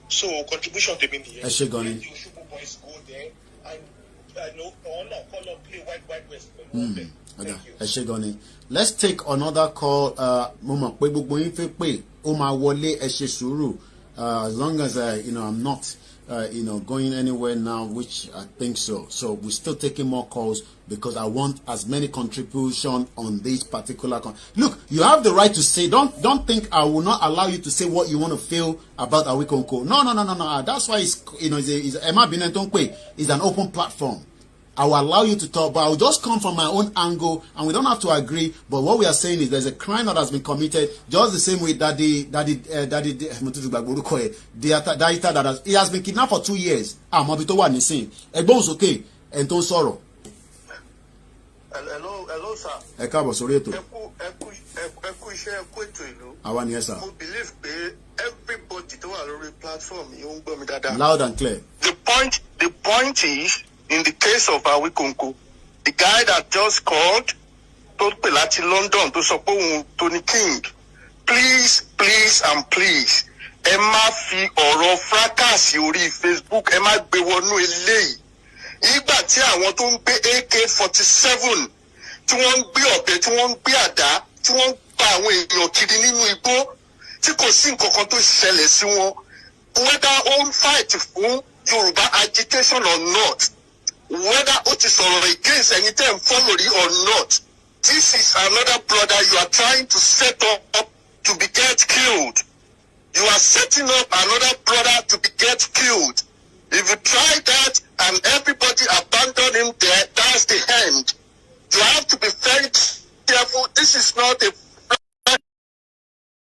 so contribution tèmi nìyẹn. ẹ ṣe gan ni. ẹ ṣe gan ni. Let's take another call. Mo mọ̀ pé gbogbo yín fẹ́ pé ó máa wọlé ẹ ṣe sùúrù as long as I'm not. Going anywhere now, which I think so. So we're still taking more calls because I want as many contribution on this particular. Look, you have the right to say. Don't think I will not allow you to say what you want to feel about Awi Konko. No. That's why it's Emma Binentonkwe is an open platform. I will allow you to talk, but I will just come from my own angle, and we don't have to agree. But what we are saying is there's a crime that has been committed, just the same way that he has been kidnapped for 2 years. Okay, and don't sorrow. Hello, sir. Ẹ káàbọ̀ sórí ètò. Ẹ kú iṣẹ́ ẹ kú ètò ìlú. Àwa ni ẹ sà. Mo believe pé everybody tó wà lórí platform yìí ó ń gbọ́ mi dáadáa. Loud and clear. The point is, in the case of Awi Konko, the guy that just called, tó pè láti London, tó sọ pé òun Tony King, please, and please, ẹ má fi ọ̀rọ̀ fracas orí Facebook, ẹ má gbé wọnú eléyìí. Ìgbà tí àwọn tó ń gbé AK-47, tí wọ́n ń gbé ọ̀bẹ, tí wọ́n ń gbé àdá, tí wọ́n ń pa àwọn èèyàn kiri nínú igbó, tí kò sí nǹkan kan tó ṣẹlẹ̀ sí wọn, whether ó ń fight fún Yorùbá agitation or not, whether ó ti sọ̀rọ̀ against ẹni tẹ́ ń follow rí or not, this is another brother you are trying to set up to be get killed. You are setting up another brother to be get killed. If you try that and everybody abandon him there, that's the end. You have to be very careful. This is not a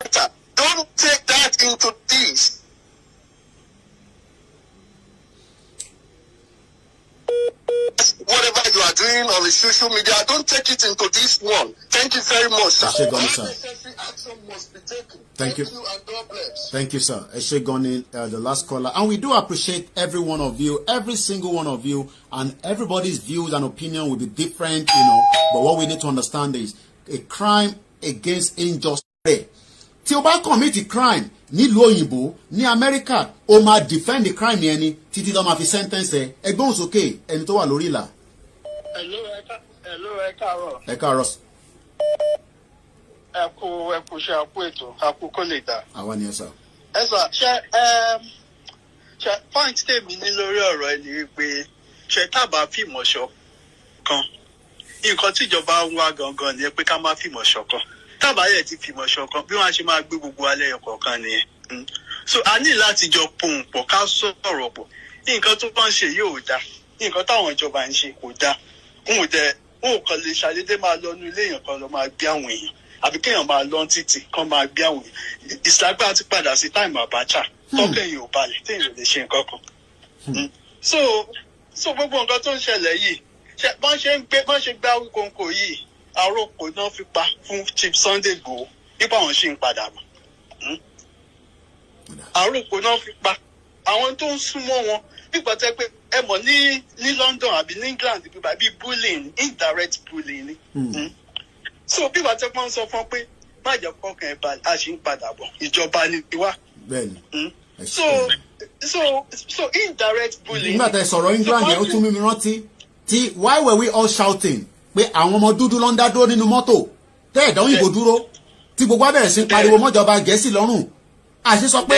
matter. Don't take that into this. Whatever you are doing on the social media, don't take it into this one. Thank you very much, sir. Action must be taken. Thank you and God bless. Thank you, sir. Eshegoni, the last caller. And we do appreciate every one of you, every single one of you, and everybody's views and opinion will be different, but what we need to understand is a crime against injustice. Tí o bá commit a crime nílùú òyìnbó ní America, o máa defend the crime yẹn ni títí tó máa fi sentence ẹ. Ẹgbọ́n sókè ẹni tó wà lórí ìlà. Hello, ẹ káàárọ̀. Ẹ káàárọ̀. Ẹ kú ṣe àkú ètò, àkú kó lè dà. Àwa ni ẹ sà. Ẹ sà, ṣe point tèmi ní lórí ọ̀rọ̀ ẹni wípé ṣe tábà fìmọ̀ ṣọ̀kan. Nǹkan tíjọba ń wá gangan ni pé ká má fìmọ̀ ṣọ̀kan. Tábà yẹ ti fìmọ̀ ṣọ̀kan bí wọ́n ṣe máa gbé gbogbo alẹ́ ọ̀kọ̀ọ̀kan nìyẹn. So a ní láti jọ pohùn pọ̀ ká sọ̀rọ̀ pọ̀. Nǹkan tó bá ń ṣe yóò dá. Nǹkan táwọn ìjọba ń ṣe kò dá. N ò kàn lè ṣàdédé máa lọ inú ilé èèyàn kan lọ máa gbé àwọn èèyàn. Àbí kéèyàn máa lọ títì kan máa gbé àwọn èèyàn. Ìsìlágbá ti padà sí táìmù Abacha. Tọ́kẹ́yìn ò balẹ̀ téèyàn lè ṣe nǹkan kan. So gbogbo nǹkan tó ń ṣẹlẹ̀ yìí, bọ́n ṣe gbá Awi Konko yìí, àròkọ náà fi pa fún Chief Sunday Igboho nípa àwọn ṣì ń padà bọ̀. Àròkọ náà fi pa àwọn tó ń súnmọ́ wọn nípa tẹ́ pé ẹ mọ̀ ní London àbí ní England bí bullying indirect bullying ni. So bí wàá tẹ́ pọ́n sọ fún pé má jẹ́ kọ́kàn ẹ̀ balẹ̀ a ṣì ń padà bọ̀ ìjọba ni wá. Bẹ́ẹ̀ni. So indirect bullying. Nígbà tẹ́ sọ̀rọ̀ England yẹn ó tún mímí rántí tí why were we all shouting pé àwọn ọmọ dúdú ló ń dá dúró nínú mọ́tò tẹ́ ẹ̀dá òyìnbó dúró tí gbogbo abẹ́rẹ́ sí pariwo mọ́jọba Gẹ̀ẹ́sì lọ́rùn àṣẹ sọ pé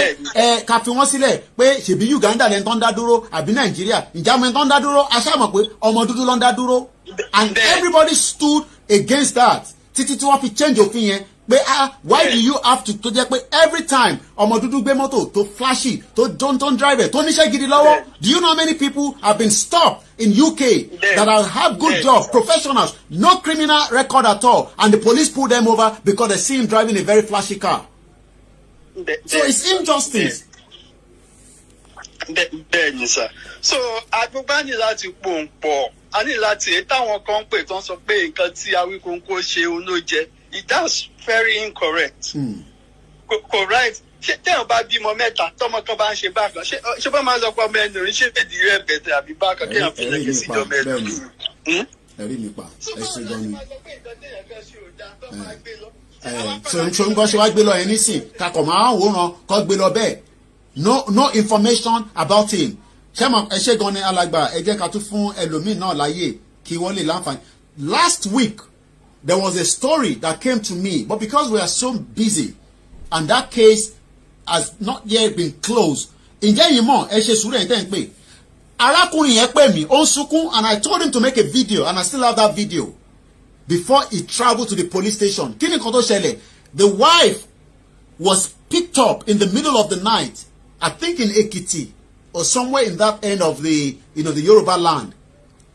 ká fi wọ́n sílẹ̀ pé ṣèbí Uganda lẹ́ni tó ń dá dúró àbí Nàìjíríà ìjàmọ̀ ẹni tó ń dá dúró aṣáàmọ̀ pé ọmọ dúdú ló ń dá dúró and everybody stood against that títí tí wọ́n fi change òfin yẹn pé why do you have to tó jẹ́ pé every time ọmọ dúdú gbé mọ́tò tó flashy tó don't drive it tó níṣẹ́ gidi lọ́wọ́ do you know how many people have been stopped in UK that have good jobs professionals no criminal record at all and the police pull them over because they see him driving a very flashy car. So it's injustice. Bẹ́ẹ̀ni sir. So agbègbè ní láti pòǹpọ̀ a ní láti èyí táwọn kan pè tán sọ pé nǹkan tí Awi Konko ṣe òun ló jẹ that's very incorrect. Correct. Ṣé téèyàn bá bímọ mẹ́ta tọmọ kan bá ń ṣe bákan ṣé bá máa sọ pé ọmọ ẹni òun ṣe fèdí rẹ bẹ̀tẹ̀ àbí bákan kéèyàn fi lẹ́kẹ̀ sí ìjọba ẹ̀dùn. Ẹ̀rí mi pa ẹ ṣe gan ni. So nǹkan ṣe wá gbé lọ yẹn nísìn kakọ̀ máa ń wòran kọ́ gbé lọ bẹ́ẹ̀ no information about him ṣé mo ẹ ṣe gan ni alàgbà ẹ jẹ́ ká tún fún ẹlòmíì náà láàyè kí wọ́n lè láǹfààní. Last week there was a story that came to me but because we are so busy and that case has not yet been closed ǹjẹ́ yìí mọ̀ ẹ ṣe sùúrù ẹ̀ tẹ́ ń pè arákùnrin yẹn pè mí ó ń sunkún and I told him to make a video and I still have that video before he traveled to the police station. Kí ni nǹkan tó ṣẹlẹ̀? The wife was picked up in the middle of the night, I think in Ekiti or somewhere in that end of the the Yoruba land.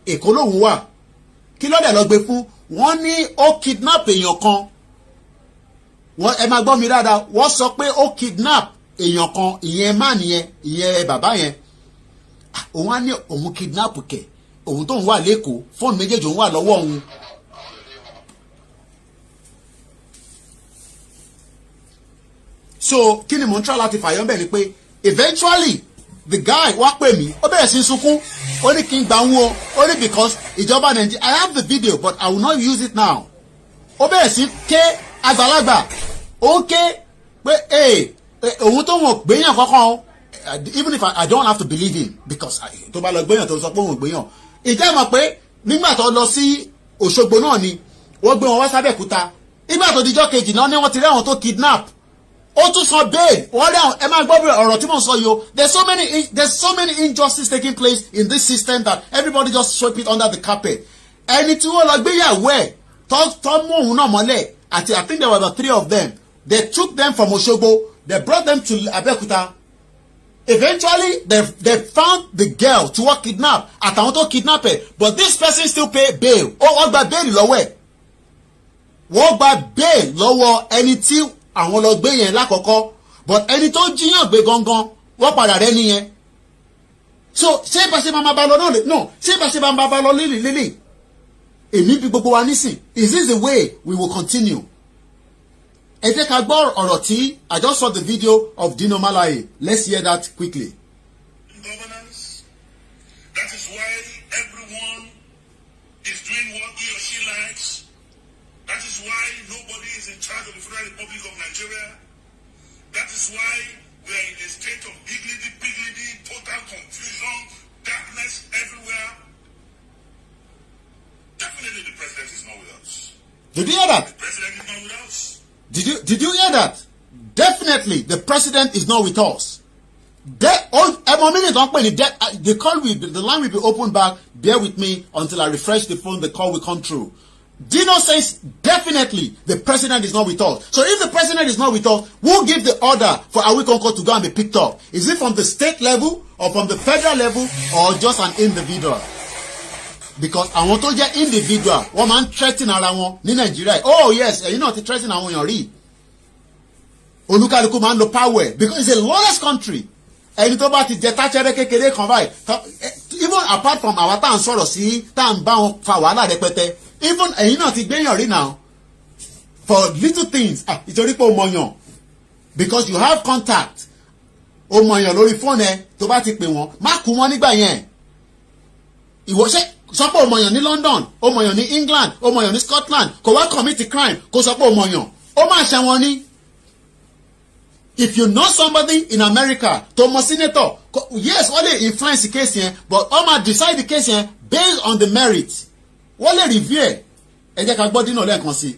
Èkó lòun wà. Kí ló dé lọ gbé fún? Wọ́n ní ó kidnap èèyàn kan. Ẹ máa gbọ́ mi dáadáa. Wọ́n sọ pé ó kidnap èèyàn kan, ìyẹn má nìyẹn, ìyẹn bàbá yẹn. Òun á ní òun kidnap kẹ̀. Òun tóun wà lÉkòó, fóònù méjèèjì òun wà lọ́wọ́ òun. So kí ni mo ń try láti fàyọ́ bẹ́ẹ̀ ni pé eventually the guy wá pè mí ó bẹ̀rẹ̀ sí sunkún ó ní kí n gbà ń wo ó ní because ìjọba Nàìjíríà I have the video but I will not use it now ó bẹ̀rẹ̀ sí ké àgbàlagbà ó ké pé òun tó wọn gbéyàn kankan even if I don't have to believe him because tó bá lọ gbéyàn tó sọ pé òun gbéyàn ìjẹ́ mọ̀ pé nígbà tó lọ sí Òṣogbo náà ni wọ́n gbé wọn wá sábẹ́kúta nígbà tó dijọ́ kejì náà ni wọ́n ti rí àwọn tó kidnap ó tún sọ bail wọ́n rí àwọn ẹ máa gbọ́ bí ọ̀rọ̀ tí mò ń sọ yìí o there's so many injustices taking place in this system that everybody just sweep it under the carpet ẹni tí wọ́n lọ gbéyàwó ẹ̀ tọ́ mú òun náà mọ́lẹ̀ àti I think there were about 3 of them they took them from Osogbo they brought them to Abeokuta eventually they found the girl tí wọ́n kidnap àtàwọn tó kidnap ẹ̀ but this person still pay bail wọ́n gba bail lọ́wọ́ ẹ̀ wọ́n gba bail lọ́wọ́ ẹni tí àwọn lọ gbé yẹn lákọ̀ọ́kọ́ but ẹni tó jíyàn gbé gangan wọ́n padà rẹ́ nìyẹn so ṣé ìbáṣe máa bá lọ náà lè no ṣé ìbáṣe máa bá lọ lílì èmi bí gbogbo wa nísìn is this the way we will continue? ẹ jẹ́ ká gbọ́ ọ̀rọ̀ tí I just saw the video of Dino Malaye let's hear that quickly. Governance, that is why everyone is doing what he or she likes. That is why nobody is in charge of the Federal Republic of Nigeria. That is why we are in a state of higgledy-piggledy, total confusion, darkness everywhere. Definitely the president is not with us. Did you hear that? The president is not with us. Did you hear that? Definitely the president is not with us. The line will be open back. Bear with me until I refresh the phone. The call will come through. Dino says definitely the president is not with us. So if the president is not with us, who give the order for Awi Konko to go and be picked up? Is it from the state level or from the federal level or just an individual? Because àwọn tó jẹ́ individual wọ́n máa ń threaten ara wọn ní Nàìjíríà. Oh yes, ẹ̀yin náà ti threaten àwọn èèyàn rí. Olúkálùkù máa ń lo power because it's a lawless country. Ẹni tó bá ti jẹ táṣẹ́rẹ́ kékeré kan báyìí even apart from àwa tá à ń sọ̀rọ̀ sí tá à ń bá wọn fa wàhálà rẹpẹtẹ even ẹ̀yin náà ti gbéyàn rí now for little things ìtorí pé o mọ̀yàn because you have contact o mọ̀yàn lórí fóònù ẹ tó bá ti pè wọ́n má kú wọn nígbà yẹn ìwọ ṣe sọ pé o mọ̀yàn ní London o mọ̀yàn ní England o mọ̀yàn ní Scotland kò wá commit crime kò sọ pé o mọ̀yàn ó máa ṣẹ̀wọ̀n ní. If you know somebody in America tó mọ senator yes wọ́n lè influence the case yẹn but wọ́n máa decide the case yẹn based on the merit wọ́n lè review ẹ̀ ẹ jẹ́ ká gbọ́ dínà lẹ́ẹ̀kan sí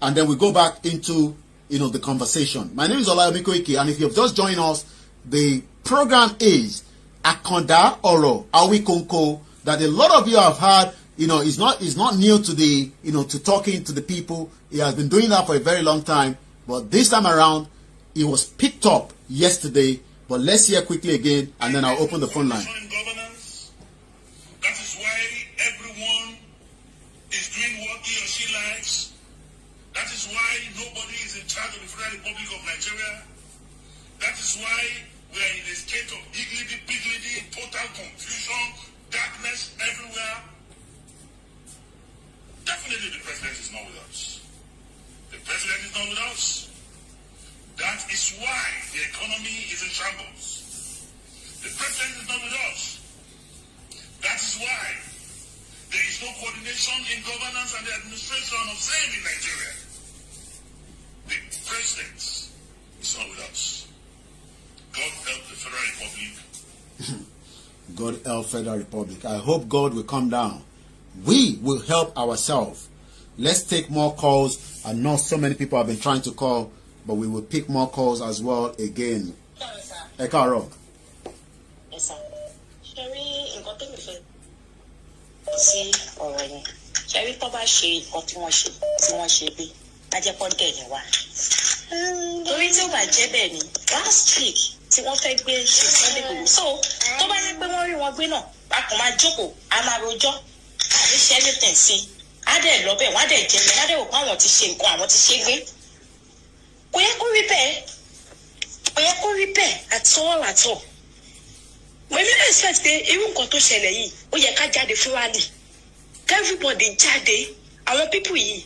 and then we go back into the conversation. My name is Olayomi Koiki and if you have just joined us the program is Àkàndá Ọ̀rọ̀ Awi Konko that a lot of you have heard is not new to the to talking to the people. He has been doing that for a very long time but this time around it was picked up yesterday but let's hear quickly again and then I'll open the phone line. That is why everyone is doing what he or she likes. That is why nobody is in charge of the Federal Republic of Nigeria. That is why we are in a state of higgledy-piggledy, total confusion, darkness everywhere. Definitely the president is not with us. The president is not with us. That is why the economy is in shambles. The president is not with us. That is why there is no coordination in governance and the administration of same in Nigeria. The president is not with us. God help the Federal Republic. God help Federal Republic. I hope God will come down. We will help ourselves. Let's take more calls. I know so many people have been trying to call, but we will pick more calls as well again. Ẹ káàárọ̀. Yes, sir. Ṣẹ́rí nǹkan tó mi fẹ́ sí ọ̀rọ̀ yẹn. Ṣẹ́rí tó bá ṣe nǹkan tí wọ́n ṣe bí ajẹ́pọ̀ dẹ̀ ni wá. Torí tí ó bá jẹ́ bẹ́ẹ̀ ni last week tí wọ́n fẹ́ gbé ṣe Sunday gbogbo. So tó bá yẹ pé wọ́n rí wọn gbé náà, a kò máa jókòó, a máa rojọ́, àbí ṣe anything sí. Á dẹ̀ lọ bẹ́ẹ̀, wọ́n á dẹ̀ jẹ́ bẹ́ẹ̀, á dẹ̀ wò pé àwọn ti ṣe nǹkan, àwọn ti ṣe gbé. Kò yẹ kó rí bẹ́ẹ̀. Kò yẹ kó rí bẹ́ẹ̀ at all. When you expect pé irú nǹkan tó ṣẹlẹ̀ yìí, ó yẹ ká jáde fún rally. Everybody jáde, àwọn people yìí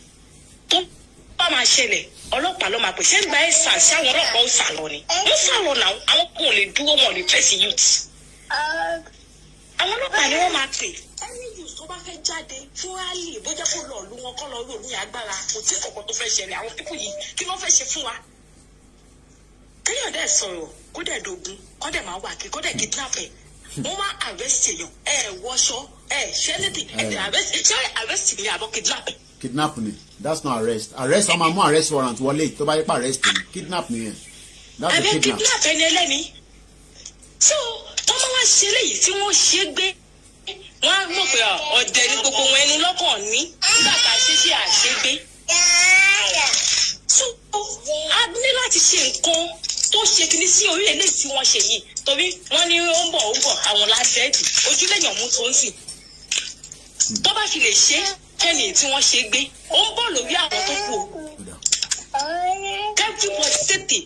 tó bá máa ṣẹlẹ̀, ọlọ́pàá ló máa pè. Ṣé ń gba ẹ̀sán sí àwọn ọlọ́pàá ó sà lọ ni? Wọ́n sà lọ náà, àwọn kò lè dúró wọn lè fèsì youth. Àwọn ọlọ́pàá ni wọ́n máa pè. Any youth tó bá fẹ́ jáde fún rally, bójá kó lọ lù wọn kọ́ lọ lò ní agbára, kò tí kọ̀ọ̀kan tó fẹ́ ṣẹlẹ̀, àwọn people yìí kí wọ́n fẹ́ ṣe fún wa? Kéèyàn dẹ̀ sọ̀rọ̀ kó dẹ̀ dogun kó dẹ̀ máa wà kí kó dẹ̀ kidnap ẹ̀ wọ́n máa arrest èèyàn wọṣọ ṣẹ́lẹ̀dì arrest ni àbọ̀ kidnap ẹ̀. Kidnap ni that's not arrest a máa mú arrest warrant wọlé tó bá yẹ pa arrest ni kidnap ni yẹn that's the kidnap. Kidnap ẹni ẹlẹ́ni so wọ́n máa wá ṣe léyìí tí wọ́n ṣe gbé wọ́n á mọ̀ pé ọ̀dẹ̀ ni gbogbo wọn ẹnu lọ́kàn ní nígbà tá a ṣe àṣegbé so a ní láti ṣe nǹkan tó ṣe kìíní sí orí eléyìí tí wọ́n ṣe yìí torí wọ́n ní ó ń bọ̀ àwọn ládẹ́ẹ̀dì ojúlẹ̀yàn mú tó ń sìn tó bá fi lè ṣe kẹ́ni tí wọ́n ṣe gbé ó ń bọ̀ lórí àwọn tó kù kẹ́jú bọ̀ tètè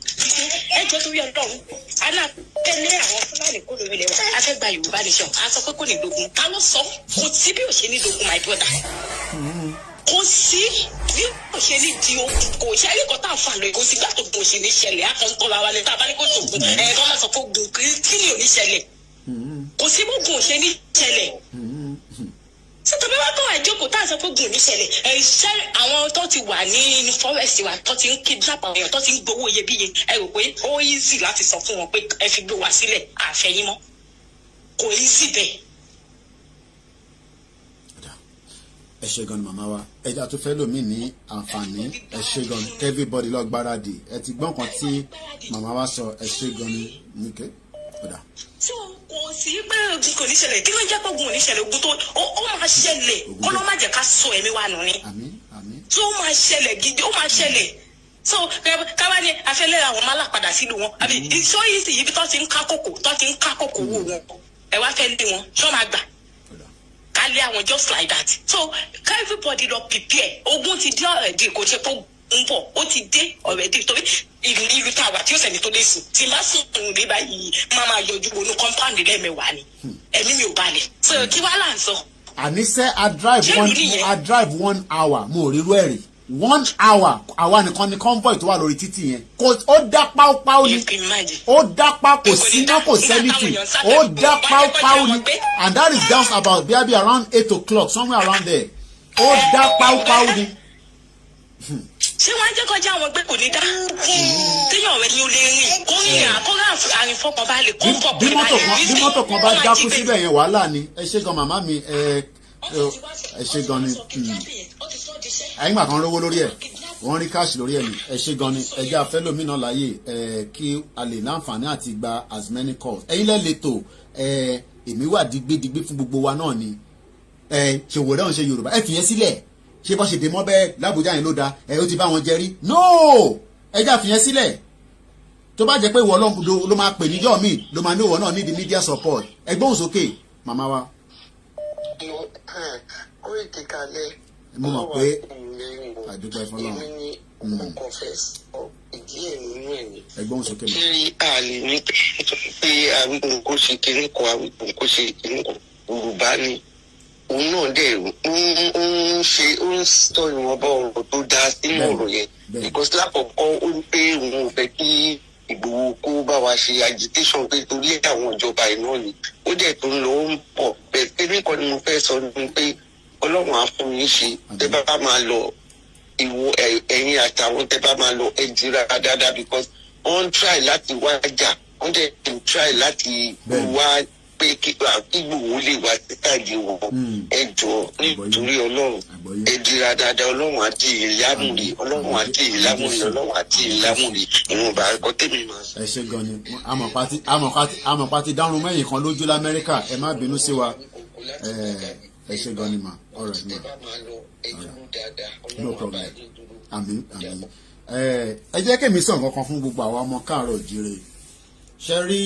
ẹjọ́ torí ọlọ́run alákẹ́lẹ́ àwọn fúlàní kó lórí ilẹ̀ wa a fẹ́ gba Yorùbá nation a sọ pé kò ní dogun ká ló sọ kò sí bí ò ṣe ní dogun my brother kò sí bí kò ṣe ní di ogun kò ṣe ayé kan tá a fà lọ kò sí gbà tó gun òṣèlú ṣẹlẹ̀ akọ̀ǹtọ̀ la wa ní tá a bá ní kó tó gun kọ́ máa sọ pé gun kí ni ò ní ṣẹlẹ̀ kò sí bó gun òṣèlú ṣẹlẹ̀ sọ́tọ̀ bí wọ́n kọ́ àìjókòó tá a sọ pé gun ní ṣẹlẹ̀ ṣé àwọn tó ti wà ní fọ́rẹ́sì wa tó ti ń kidnap àwọn èèyàn tó ti ń gbowó iyebíye ẹ rò pé ó easy láti sọ fún wọn pé ẹ fi gbé wa sílẹ̀ àfẹ́yìn mọ́ kò easy bẹ́ẹ̀. ẹ ṣé gan ni màmá wa ẹja tó fẹ́ lòmí ní àǹfààní ẹ ṣé gan ni everybody lọ gbáradì ẹ ti gbọ́n kan tí màmá wa sọ ẹ ṣé gan ni nìkẹ́ ọ̀dà. tí kò sí pé ogun kò ní ṣẹlẹ̀ kí ló ń jẹ́ pé ogun ò ní ṣẹlẹ̀ ogun tó ó máa ṣẹlẹ̀ kó ló má jẹ́ ká sọ ẹ̀mí wa nù ni tí ó máa ṣẹlẹ̀ gidi ó máa ṣẹlẹ̀ so káwá ní afẹ́lẹ́ àwọn máa là padà sílùú wọn àbí ìṣó yìí sì ibi tó ti ń ká kòkò wò wọn ẹ wá fẹ́ lé wọn ṣọ́ máa gbà kálí àwọn just like that so everybody lọ prepare ogun ti dé already kò ṣe pé ń bọ̀ ó ti dé already torí ìlú tá a wà tí ó sẹ́ni tó lè sùn tí má sùn ní báyìí má máa yọjú wọnú compound lẹ́ẹ̀mẹwàá ni ẹ̀mí mi ò balẹ̀ so kí wàá là ń sọ àníṣe I drive 1 hour mo rí irú ẹ̀ rí 1 hour àwa nìkan ni convoy tó wà lórí títì yẹn ó dá páúpáú ni ó dá páú kò sí náà kò sẹ́nìtì ó dá páúpáú ni and that is just about maybe around 8 o'clock somewhere around there ó dá páúpáú ni. ṣé wọ́n á jẹ́ kọjá àwọn pé kò ní dá téèyàn rẹ̀ ni ó lè rìn kó rìn àkórà àrífọkànbalẹ̀ kó fọkànbalẹ̀ bí mọ́tò kan bá dákú síbẹ̀ yẹn wàhálà ni ẹ ṣé gan màmá mi ẹ ṣé gan ni àyìnbá kan rówó lórí ẹ̀ wọ́n rí káàṣì lórí ẹ̀ ni ẹ ṣé gan ni ẹjẹ́ afẹ́lómìnà láàyè kí a lè láǹfààní àti gba as many calls ẹ̀yin lẹ́lẹ́tò èmi wà digbédigbé fún gbogbo wa náà ni ṣòwò dáhùn ṣe Yorùbá ẹ fìyẹn sílẹ̀ ṣé bọ́ ṣe dé mọ́ bẹ́ẹ̀ lábújá yẹn ló da ó ti bá wọn jẹ rí no ẹjẹ́ àfìyẹn sílẹ̀ tó bá jẹ́ pé ìwọ ló máa pè níjọ́ mi ló máa ní ìwọ náà need media support ẹgbọ́n òsókè màmá wa. Koiki kalẹ̀ mo mọ̀ pé àdúgbò ẹ̀fọn náà ìdí ẹ̀ nínú ẹ̀ ni. ẹgbọ́n òsókè mọ̀. kiri àlè ní pé àwíkùn kó ṣe kiri kan àwíkùn kó ṣe kiri kan Yorùbá ni òun náà dẹ̀ ó ń sọ ìwọ̀nba ọ̀rọ̀ tó dáa sínú ọ̀rọ̀ yẹn because lákọ̀ọ́kọ́ ó ń pé òun ò fẹ́ kí Ìgbòho kó bá wa ṣe agitation pé torí àwọn ìjọba iná ni ó dẹ̀ tó ń lọ ó ń pọ̀ bẹ́ẹ̀ pé nìkan ni mo fẹ́ sọ ni pé Ọlọ́run á fún yín ṣe tẹ́ bá máa lọ ìwọ ẹ̀yin àtàwọn tẹ́ bá máa lọ ẹ jìra dáadáa because wọ́n ń try láti wá jà wọ́n dẹ̀ ń try láti wá pé kí Ìgbòho lè wá sítáàdì wọn ẹ jọ nítorí Ọlọ́run ẹ jìra dáadáa Ọlọ́run àti ìlámùrè Ọlọ́run àti ìlámùrè Ọlọ́run àti ìlámùrè ìwọ̀nba ẹ̀kọ́ tèmi máa sọ. ẹ ṣé gan ni amọ̀pá ti dárun mẹ́yìn kan lójú l'Amẹ́ríkà ẹ má bínú sí wa ẹ ṣé gan ni ma alright ma no problem àmín ẹ jẹ́ kí mi sọ nǹkan kan fún gbogbo àwọn ọmọ káàárọ̀ jíire ṣe rí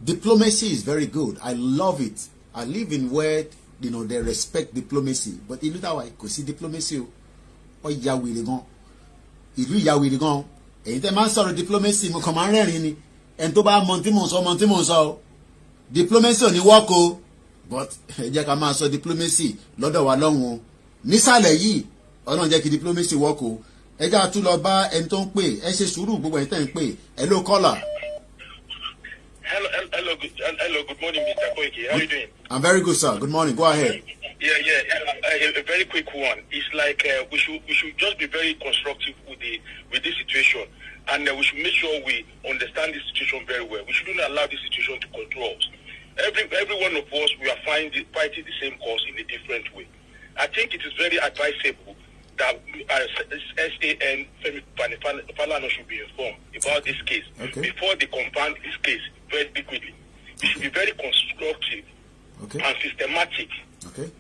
diplomacy is very good. I love it. I live in where they respect diplomacy. But ìlú táwa kò sí diplomacy o. Ó ya wèrè gan. Ìlú ya wèrè gan. Èyí tẹ́ máa ń sọ̀rọ̀ diplomacy mo kàn máa ń rẹ́rìn ni. Ẹni tó bá mọ tí mò ń sọ o. Diplomacy ò ní work o. But ẹ jẹ́ ká máa sọ diplomacy lọ́dọ̀ wa lọ́hùn o. Nísàlẹ̀ yìí Ọlọ́run jẹ́ kí diplomacy work o. Ẹ jẹ́ àtún lọ bá ẹni tó ń pè. Ẹ ṣe sùúrù gbogbo ẹni tẹ́ ń pè. Hello caller. Hello, good morning, Mr. Koiki. How are you doing? I'm very good, sir. Good morning. Go ahead. Yeah. A very quick one. It's like we should just be very constructive with this situation, and we should make sure we understand the situation very well. We shouldn't allow this situation to control us. Every one of us, we are fighting the same cause in a different way. I think it is very advisable that SAN Femi Falana should be informed about this case before they compound this case very quickly. We should be very constructive and systematic.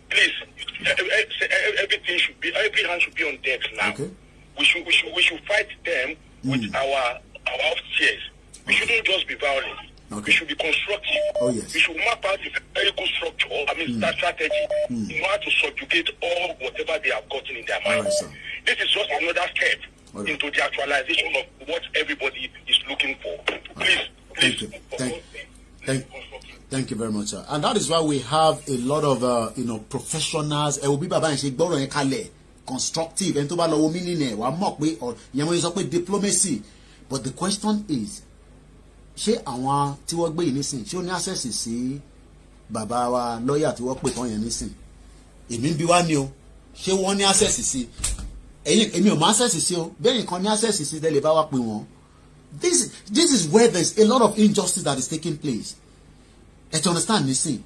Please, everything should be, every hand should be on deck now. We should fight them with our chairs. We shouldn't just be violent. We should be constructive. We should map out a very good structure, strategy in order to subjugate all whatever they have gotten in their mind. This is just another step into the actualization of what everybody is looking for. Please. Thank you very much, sir. And that is why we have a lot of professionals. Will be baba and gboro yen kale constructive. And to ba lo meaning wa mo pe yen mo sọ pé diplomacy. But the question is, ṣé àwọn tí wọ́n gbé yìí nísìn ṣé ó ní access sí bàbá wa lọ́ọ̀yà tí wọ́n pè tán yẹn nísìn èmi ń bi wá ní o ṣé wọ́n ní access sí èmi ò mọ access sí o bẹ́ẹ̀ nìkan ní access sí tẹ́lẹ̀ bá wá pè wọ́n this is where there is a lot of injustice that is taking place ẹ ti understand nísìn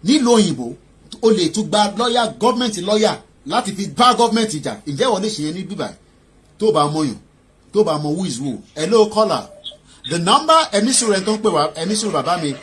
nílùú òyìnbó o lè tún gba lọ́ọ̀yà gọ́ọ̀mẹ̀ntì lọ́ọ̀yà láti fi bá gọ́ọ̀mẹ̀ntì jà ǹjẹ́ wọ́n lè ṣe yẹn ní bíbá tó bá mọ̀yàn tó bá mọ who is who hello caller. The number emisuru en ton pe wa emisuru baba mi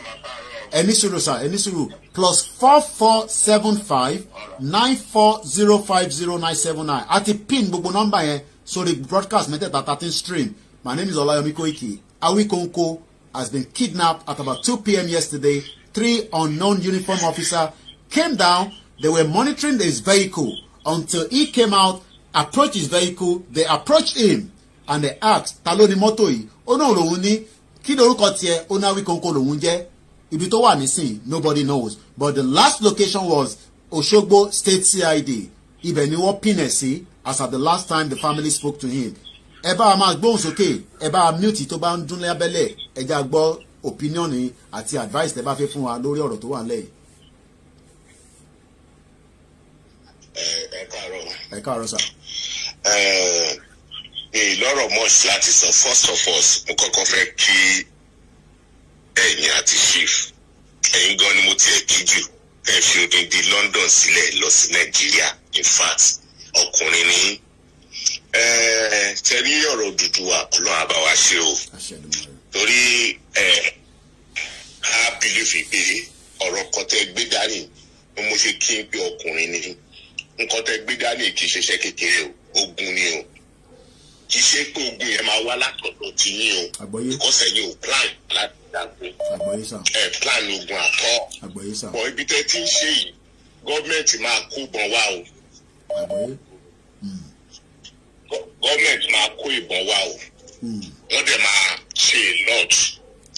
emisuru sir emisuru +4475 94050979 àti pin gbogbo number yẹn so the broadcast method 13 stream. My name is Olayomi Koiki. Awi Konko has been kidnapped at about 2 p.m. yesterday. 3 unknown uniform officer came down. They were monitoring his vehicle until he came out, approached his vehicle. They approached him and they asked, "Ta ló ni mọ́tò yìí?" Ó náà lòun ní kí lorúkọ tiẹ̀ ó ní Awi Konko lòun jẹ́ ibi tó wà nísìn nobody knows, but the last location was Òṣogbo State CID. Ibẹ̀ ni wọ́n pin ẹ̀ sí as at the last time the family spoke to him. Ẹ bá a máa gbóhùn sókè, ẹ bá a mute tó bá ń dún lábẹ́lẹ̀, ẹ já gbọ́ opinion ni àti advice tẹ́ bá fẹ́ fún wa lórí ọ̀rọ̀ tó wà lẹ́yìn. Ẹ káàárọ̀ sà. Lọ́rọ̀ much láti sọ. First of all, mo kọ́kọ́ fẹ́ kí ẹ̀yin àti chief, ẹ̀yin gan ni mo tiẹ̀ kí jù, ẹ fi odindi London sílẹ̀ lọ sí Nàìjíríà. In fact, ọkùnrin ni tẹ̀rí ọ̀rọ̀ Odùduwà Ọlọ́run á bá wa ṣe o. Torí a believe pé ọ̀rọ̀ kan tẹ́ gbé dání ni mo ṣe kí n pé ọkùnrin ni. Nǹkan tẹ́ gbé dání kì í ṣiṣẹ́ kékeré o, ogun ni o. Kì í ṣe pé ogun yẹn máa wá látọ̀dọ̀ tí yín o. Because ẹ̀yin ò plan láti dàgbé. Plan ogun àtọ́. Bọ̀ ibi tẹ́ ti ń ṣe yìí, gọ́ọ̀mẹ̀ntì máa kó ìbọn wá o. Gọ́ọ̀mẹ̀ntì máa kó ìbọn wá o. Wọ́n dẹ̀ máa ṣe a lot.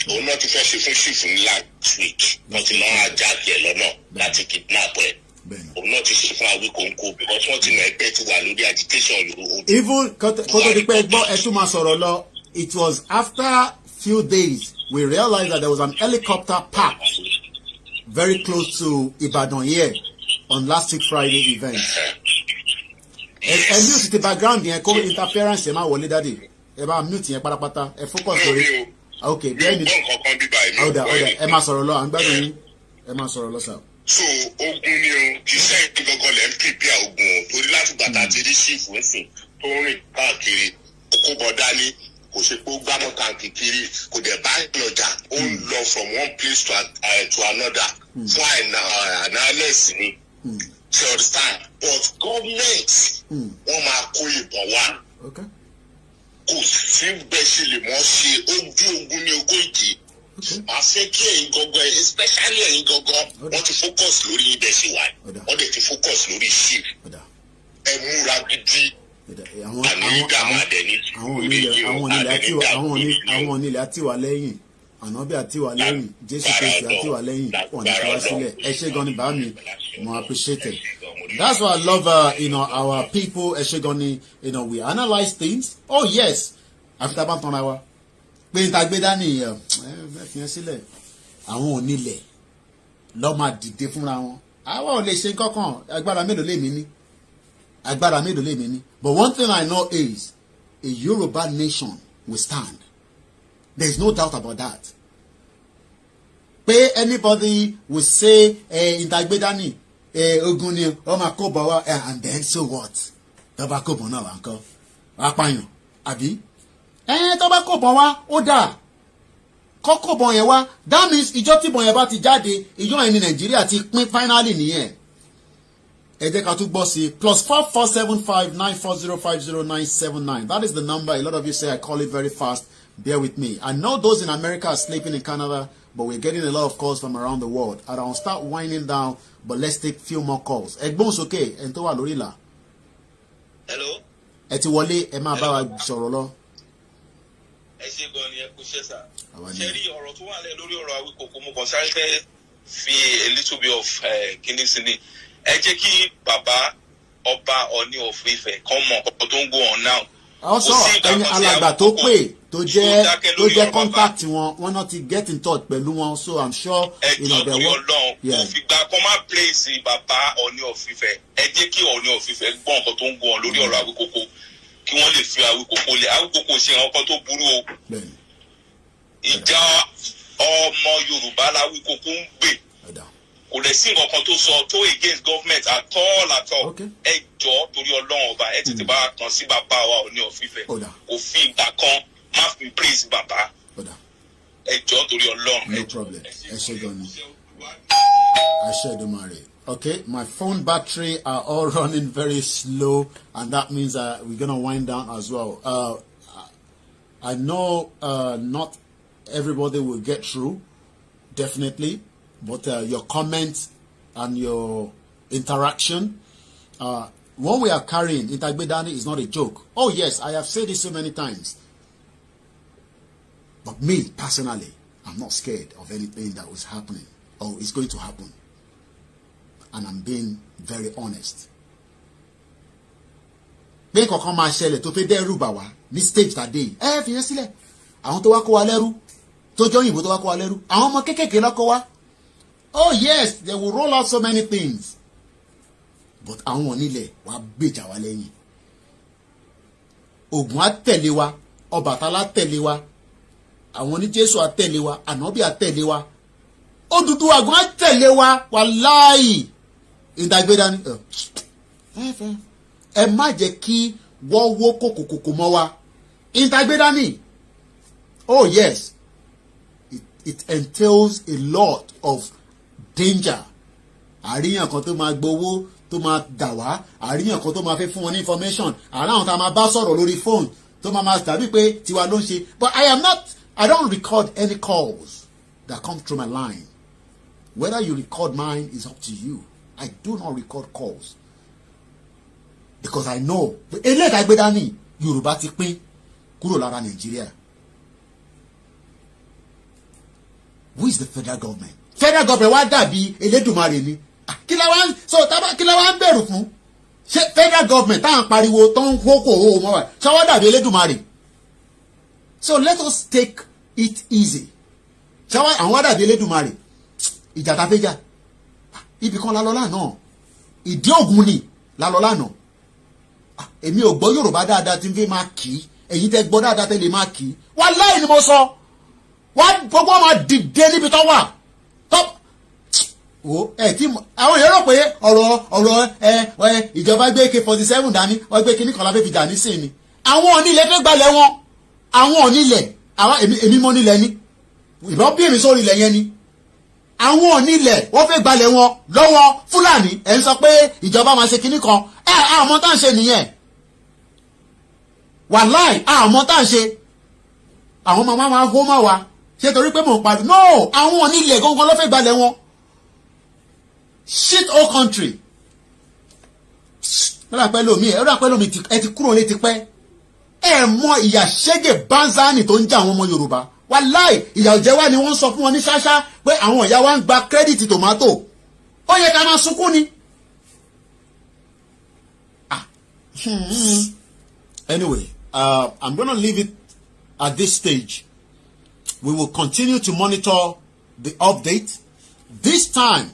Òun náà ti fẹ́ ṣe fún chief ní last week. Wọ́n ti máa jáde ẹ̀ lọ́nà láti kidnap ẹ̀. Òun náà ti ṣe fún Awi Konko because wọ́n ti nà ẹgbẹ́ ti wà lórí agitation Yorùbá. Even kótó di pé gbọ́ ẹ tún máa sọ̀rọ̀ lọ, it was after few days we realized that there was an helicopter parked very close to Ibadan here on last week Friday event. And mute the background yẹn kó interference ẹ máa wọlé dáde. Ẹ bá mute yẹn pátápátá. Ẹ focus lórí. Okay, bẹ́ẹ̀ ni. Ọ̀dà ẹ máa sọ̀rọ̀ lọ, à ń gbádùn yín. Ẹ máa sọ̀rọ̀ lọ sà. So ogun ni o, kì í sẹ́yìn gangan lẹ́ ń prepare ogun o. Torí láti gbàtà ti rí chief nsìn tó ń rìn káàkiri. Kókó bọ̀ dání, kò ṣe pé ó gbámọ́ tàǹkì kiri, kò dẹ̀ bá ìlọjà. Ó ń lọ from one place to another. Fún analysis ni. You understand? But government wọ́n máa kó ìbọn wá. Kò sí bẹ́ẹ̀ ṣe lè mọ́ ṣe ojú ogun ní Koiki. Màá fẹ́ kí ẹ̀yin gangan, especially ẹ̀yin gangan, wọ́n ti focus lórí ibẹ̀ ṣe wà. Wọ́n dẹ̀ ti focus lórí chief. Ẹ múra gidi. Àní ìdààmú àdẹ̀ní lórí yìí o. Àwọn onílẹ̀ àti wà lẹ́yìn. Ànábì àti wà lẹ́yìn. Jésù Kristi àti wà lẹ́yìn. Wọ́n ní ká wá sílẹ̀. Ẹ ṣé gan ni bá mi. Mo appreciate it. That's why I love our people. Ẹ ṣé gan ni, we analyze things. Oh yes. Àfi bá tán ra wa. Pé n ta gbé dání ẹ fi hàn sílẹ̀. Àwọn onílẹ̀ lọ́ máa dìde fúnra wọn. Àwa ò lè ṣe kankan. Agbára mélòó lèmi ní? Agbára mélòó lèmi ní? But one thing I know is a Yoruba nation will stand. There is no doubt about that. Pé anybody will say ìtagbédání ogun ni ó máa kó bọ̀ wá and then so what? Tó bá kó bọ̀ náà wà ń kọ́. Apààyàn àbí? Tó bá kó bọ̀ wá ó dà. Kọ́kọ́ bọ̀ yẹn wá. That means ìjọ tí bọ̀ yẹn bá ti jáde ìjọ yẹn ní Nàìjíríà ti pín finally nìyẹn. Ẹ jẹ́ ká tún gbọ́ sí +447594050979. That is the number. A lot of you say I call it very fast. Bear with me. I know those in America are sleeping in Canada, but we're getting a lot of calls from around the world. I don't start winding down, but let's take a few more calls. Ẹ̀gbọ́n sókè, ẹ̀ ń tó wà lórí ìlà. Hello. Ẹ ti wọlé, ẹ máa bá wa sọ̀rọ̀ lọ. Ẹ ṣe gan ni ẹ kú ṣẹ́ sà. Ṣé rí ọ̀rọ̀ tó wà lẹ̀ lórí ọ̀rọ̀ Awi Konko mo kàn sáré fẹ́ fi a little bit of kíní sí ni. Ẹ jẹ́ kí bàbá ọba Ọọ̀ni of Ifẹ̀ kàn mọ̀ ọ̀pọ̀ tó ń go on now. Also, ẹni alàgbà tó pè tó jẹ́ contact wọn náà ti get in touch pẹ̀lú wọn, so I'm sure they will. Kò fìgbà kan máa place bàbá Ọọ̀ni of Ifẹ̀. Ẹ jẹ́ kí Ọọ̀ni of Ifẹ̀ gbọ́ nǹkan tó ń go on lórí ọ̀rọ̀ Awi Konko kí wọ́n lè fi Awi Konko lẹ̀. Awi Konko ṣe nǹkan tó burú o. Ìjà ọmọ Yorùbá l'Awi Konko ń gbè. Kò lè sí nǹkan kan tó sọ tó against government at all. Ẹ jọ̀ọ́ torí Ọlọ́run ọba ẹ tètè bá kàn sí bàbá wa Ọọ̀ni of Ifẹ̀. Kò fi ìgbà kan má fi praise bàbá. Ẹ jọ̀ọ́ torí Ọlọ́run. No problem. Ẹ ṣé gan ni. Ẹ ṣé Èdùmàrè. Okay, my phone battery are all running very slow, and that means we're gonna wind down as well. I know not everybody will get through, definitely. But your comments and your interaction, what we are carrying, Itagbedani, is not a joke. Oh yes, I have said this so many times. But me, personally, I'm not scared of anything that was happening or is going to happen. And I'm being very honest. Bí nǹkan máa ṣẹlẹ̀ tó fẹ́ dẹ́rù bà wá ní stage tàdé yìí. Fi yẹn sílẹ̀. Àwọn tó wá kó wa lẹ́rú. Tó jọ òyìnbó tó wá kó wa lẹ́rú. Àwọn ọmọ kéékèèké ló kó wa. Oh yes, they will roll out so many things. But àwọn onílẹ̀ wá gbèjà wa lẹ́yìn. Ògún á tẹ̀lé wa. Ọbàtálá tẹ̀lé wa. Àwọn oní Jésù á tẹ̀lé wa. Ànábì á tẹ̀lé wa. Odùduwà gan á tẹ̀lé wa. Wàláì. Ìdàgbéra ni. Ẹ má jẹ́ kí wọ́n wó kòkòkò mọ́ wa. Ìdàgbéra ni. Oh yes. It entails a lot of danger. Àríyàn kan tó máa gbowó tó máa dà wá. Àríyàn kan tó máa fẹ́ fún wọn ní information. Àráhùn tá a máa bá sọ̀rọ̀ lórí phone tó máa dàbí pé tiwa ló ń ṣe. But I don't record any calls that come through my line. Whether you record mine is up to you. I do not record calls. Because I know. Eléyìí tá gbé dání Yorùbá ti pín kúrò lára Nàìjíríà. Who is the federal government? Federal government wá dàbí Elédùmarè ni. Kí la wá ń bẹ̀rù fún? Ṣé federal government táwọn pariwo tó ń kókò owó mọ́ wa ṣé wá dàbí Elédùmarè? So let us take it easy. Ṣé àwọn wá dàbí Elédùmarè? Ìjà ta fẹ́ jà. Ibì kan la lọ lánàá. Ìdí Ògùn ni la lọ lánàá. Èmi ò gbọ́ Yorùbá dáadáa tí ń fi máa kì í. Ẹ̀yin tẹ́ gbọ́ dáadáa tẹ́ lè máa kì í. Wàláhì ni mo sọ. Wọ́n gbogbo máa dìde níbi tó wà. Tí àwọn èèyàn rò pé ọ̀rọ̀ ìjọba gbé AK-47 dání wọ́n gbé kíní kan lábẹ́ fi jà ní sìn ni. Àwọn onílẹ̀ fẹ́ gbalẹ̀ wọn. Àwọn onílẹ̀ èmi mọ́ nílẹ̀ ni. Ìbọn bí èmi sórí ilẹ̀ yẹn ni. Àwọn onílẹ̀ wọ́n fẹ́ gbalẹ̀ wọn lọ́wọ́ Fúlàní. Ẹ̀ ń sọ pé ìjọba máa ṣe kíní kan. Àmọ́ tá à ń ṣe nìyẹn. Wàláì àmọ́ tá à ń ṣe. Àwọn màmá máa hó máa wa. Ṣé torí pé mò ń parí? No! Àwọn onílẹ̀ gangan ló fẹ́ gbalẹ̀ wọn. Shit all country. Ẹ̀rọ àpẹ́ lómi ẹ ti kúrò létí pẹ́. Ẹ mọ ìyà ṣẹ́gẹ̀ bánzánì tó ń jà àwọn ọmọ Yorùbá. Wàláì ìyà òjẹ́ wá ni wọ́n sọ fún wọn ní ṣáṣá pé àwọn ìyá wa ń gba kírẹ́dìtì tòmátò. Ó yẹ ká máa sunkún ni. Anyway, I'm gonna leave it at this stage. We will continue to monitor the update. This time,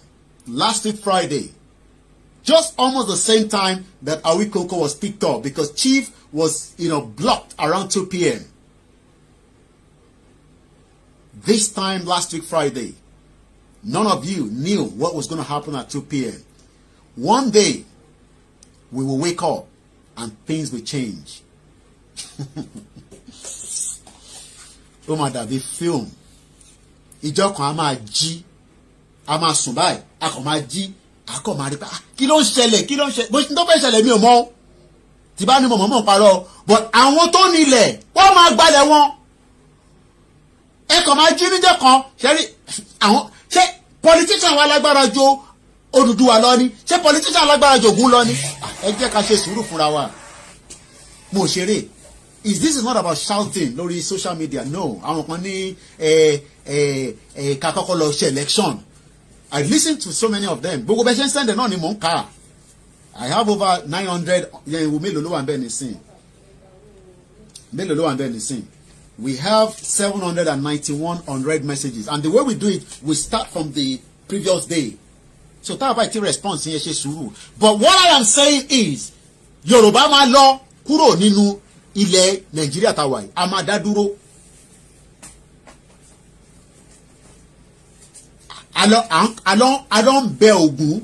last week Friday, just almost the same time that Awi Konko was picked up because Chief was, blocked around 2 p.m. This time last week Friday, none of you knew what was going to happen at 2 p.m. One day, we will wake up and things will change. Ó máa dàbí film. Ìjọ kan a máa jí, a máa sùn báyìí, a kàn máa jí, a kàn máa rí pé kí ló ń ṣẹlẹ̀ bó ṣe tó fẹ́ ṣẹlẹ̀ mi ò mọ̀ tí bá ní mo mọ̀ parọ́ but àwọn tó nílẹ̀ wọ́n máa gbalẹ̀ wọn. Ẹ kàn máa jí níjọ́ kan ṣé politician wa lágbára jo Odùduwà lọ ni ṣé politician lágbára jo Ògún lọ ni. Ẹ jẹ́ ká ṣe sùúrù fúnra wa. Mo ṣeré. This is not about shouting lórí social media. No, àwọn kan ní ká kọ́kọ́ lọ ṣe election. I listen to so many of them. Gbogbo bẹ́ẹ̀ ṣe ń send náà ni mò ń kà. I have over 900. Mélòó ló wà bẹ́ẹ̀ nísìn? Mélòó ló wà bẹ́ẹ̀ nísìn? We have 791 unread messages, and the way we do it, we start from the previous day. So tá a bá ti response yẹn ṣe sùúrù. But what I am saying is, Yorùbá máa lọ kúrò nínú ilẹ̀ Nàìjíríà tá a wà yìí. A máa dá dúró. Alọ́ ń bẹ Ògún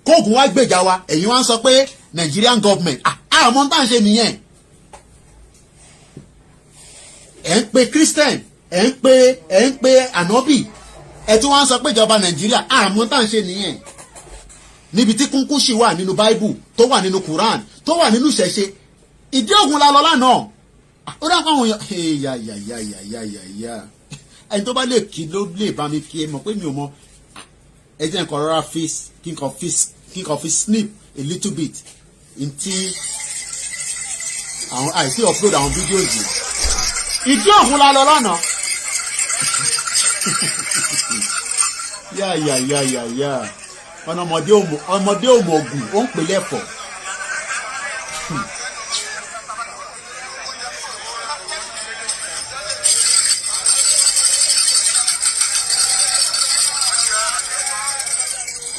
kóògùn wá gbèjà wa ẹ̀yin wá ń sọ pé Nigerian government àmọ́ tá à ń ṣe nìyẹn. Ẹ̀ ń pe Christian ẹ̀ ń pe Ànábì ẹ̀ tí wọ́n sọ pé ìjọba Nàìjíríà àmọ́ tá à ń ṣe nìyẹn. Níbi tí kúnkún ṣì wà nínú Bible tó wà nínú Quran tó wà nínú ìṣẹ̀ṣe ìdí Ògún la lọ lánàá. Ó dá fáwọn èèyàn yà ẹni tó bá lè kí ló lè bá mi kí ẹ mọ̀ pé mi ò mọ̀ ẹ jẹ́ nǹkan rọra kí n kàn fi snip a little bit ntí àwọn àìsí upload àwọn videos yìí. Ìdí Ògún la lọ lánàá. yá ọmọdé òmògùn ó ń pè lẹ́fọ̀ọ́.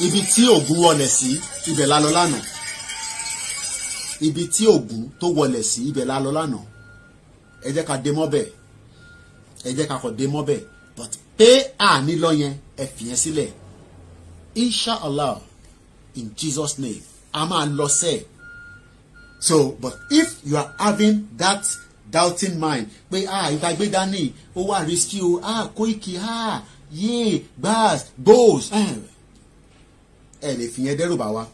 ibi tí ògùn wọlẹ̀ sí ibẹ̀ la lọ lánàá. Ibi tí ògùn tó wọlẹ̀ sí ibẹ̀ la lọ lánàá. Ẹ jẹ́ ká dé mọ́bẹ̀. Ẹ jẹ́ ká kọ̀ dé mọ́bẹ̀. But pé àní lọ yẹn ẹ fi yẹn sílẹ̀. Inshallah, in Jesus' name, a máa lọ sẹ́ẹ̀. So, but if you are having that doubting mind, pé ìgbàgbé dání, ó wà risky o, Koiki, gbaz, gbòs, ẹ lè fi yẹn dẹ́rù bà wá.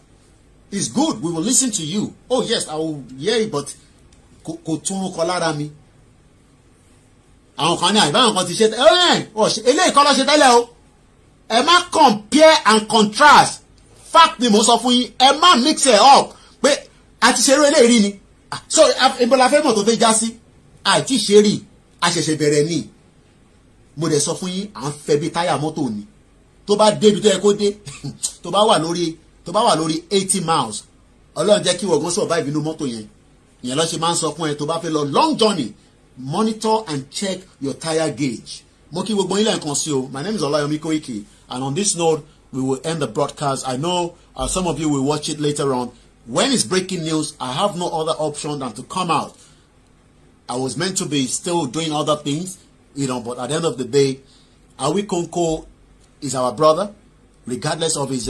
It's good, we will listen to you. Oh yes, I will hear it, but kò tún kọ lára mi. Àwọn kan ní àìbáwọn kan ti ṣe eléyìí kọ́ ló ṣe tẹ́lẹ̀ o. Ẹ má compare and contrast. Fact ni mo sọ fún yín, ẹ má mix it up. Pé a ti ṣeré eléyìí rí ni. So ìbọ̀lá fẹ́ mọ̀ tó fẹ́ já sí. Àìtí ṣe rí, a ṣẹ̀ṣẹ̀ bẹ̀rẹ̀ ni. Mo dẹ̀ sọ fún yín, à ń fẹ́ bí táyà mọ́tò ni. Tó bá débi tó yẹ kó dé, tó bá wà lórí 80 miles, Ọlọ́run jẹ́ kí wọ̀gán survive inú mọ́tò yẹn. Ìyẹn ló ṣe máa ń sọ fún ẹ tó bá fẹ́ lọ long journey, monitor and check your tire gauge. Mo kí gbogbo yín lẹ́ẹ̀kan sí o. My name is Olayomi Koiki, and on this note we will end the broadcast. I know some of you will watch it later on. When it's breaking news, I have no other option than to come out. I was meant to be still doing other things, but at the end of the day, Awi Konko is our brother, regardless of his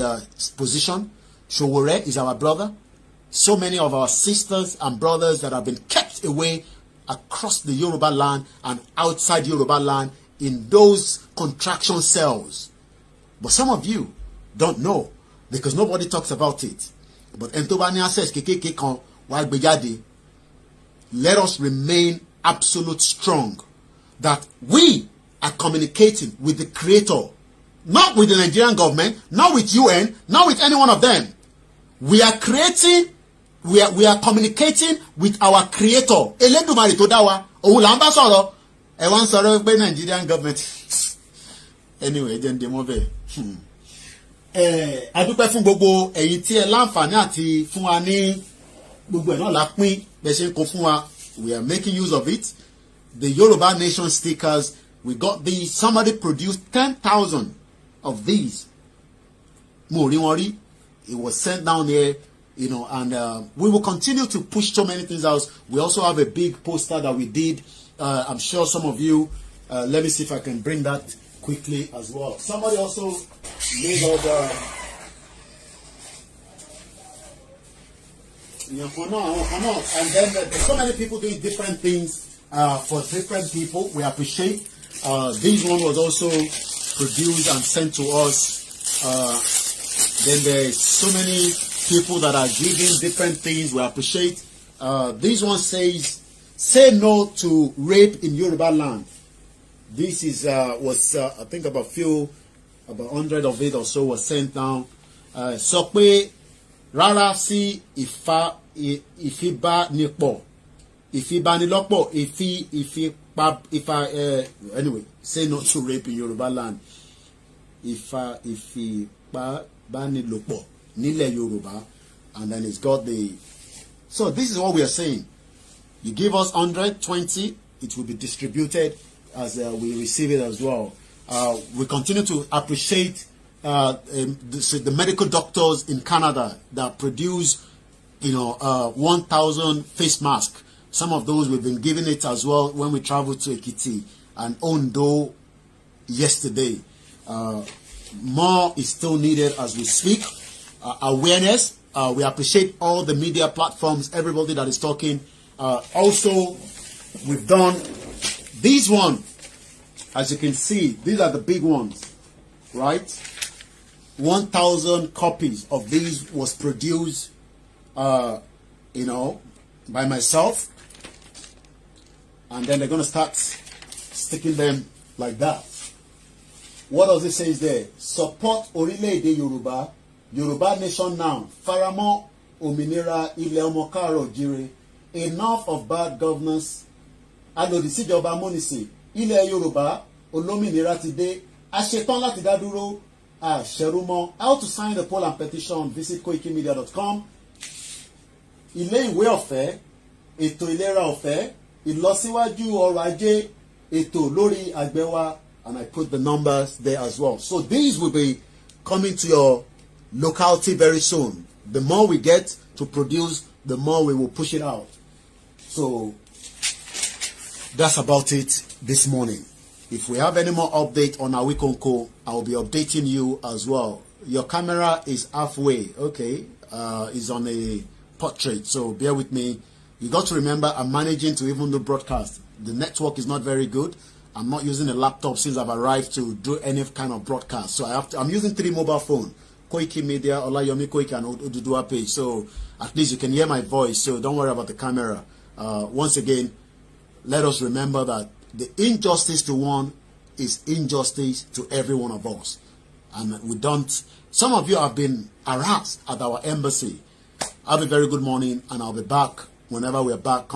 position. Showore is our brother. So many of our sisters and brothers that have been kept away across the Yoruba land and outside Yoruba land in those contraction cells. But some of you don't know because nobody talks about it. But Entobani says, let us remain absolute strong that we are communicating with the Creator, not with the Nigerian government, not with UN, not with any one of them. We are creating, we are communicating with our Creator. Elédùmarè tó dá wa, òun là ń bá sọ̀rọ̀. Ẹ wá ń sọ̀rọ̀ pé Nigerian government. Anyway, then the move. A dúpẹ́ fún gbogbo ẹ̀yin tí ẹ láǹfààní àti fún wa ní gbogbo ẹ̀ náà la pín bẹ́ẹ̀ ṣe ń kó fún wa. We are making use of it. The Yoruba Nation stickers, we got these. Somebody produced 10,000 of these. Mo rí wọn rí. It was sent down here, and we will continue to push so many things out. We also have a big poster that we did. I'm sure some of you, let me see if I can bring that quickly as well. Somebody also made all the and then there's so many people doing different things for different people. We appreciate. This one was also produced and sent to us. Then there's so many people that are giving different things. We appreciate. This one says, "Say no to rape in Yoruba land." This is was I think about 100 of it or so was sent down. Sọ pé rárá sí ìfibánilọ́pọ̀, anyway, say no to rape in Yoruba land. Ìfibánilọ́pọ̀ nílẹ̀ Yoruba, and then it's got the. So this is what we are saying. You give us 120, it will be distributed as we receive it as well. We continue to appreciate the medical doctors in Canada that produce, 1,000 face masks. Some of those we've been giving it as well when we traveled to Ekiti and Ondo yesterday. More is still needed as we speak. Awareness. We appreciate all the media platforms, everybody that is talking. Also, we've done these one. As you can see, these are the big ones, right? 1,000 copies of these was produced, by myself. And then they're going to start sticking them like that. What does it say there? Support Orílẹ̀-èdè Yorùbá, Yoruba Nation now. Faramọ́ òmìnira ilẹ̀ ọmọ káàárọ̀ jíire. Enough of bad governance. Alòdì síjọba amúnisìn. Ilẹ̀ Yorùbá olómìnira ti dé. a ṣetán láti dá dúró àṣẹrú mọ́. How to sign the poll and petition, visit koikimedia.com. Ilé ìwé ọ̀fẹ́, ètò ìlera ọ̀fẹ́, ìlọsíwájú ọrọ̀ ajé, ètò lórí àgbẹ̀ wa, and I put the numbers there as well. So these will be coming to your locality very soon. The more we get to produce, the more we will push it out. So that's about it this morning. If we have any more update on Awi Konko, I'll be updating you as well. Your camera is halfway, okay? It's on a portrait, so bear with me. You got to remember, I'm managing to even do broadcast. The network is not very good. I'm not using a laptop since I've arrived to do any kind of broadcast. So I'm using 3 mobile phones. Koiki Media, Olayomi Koiki, and Ududua page. So at least you can hear my voice. So don't worry about the camera. Once again, let us remember that the injustice to one is injustice to every one of us. And we don't... Some of you have been harassed at our embassy. Have a very good morning, and I'll be back whenever we're back.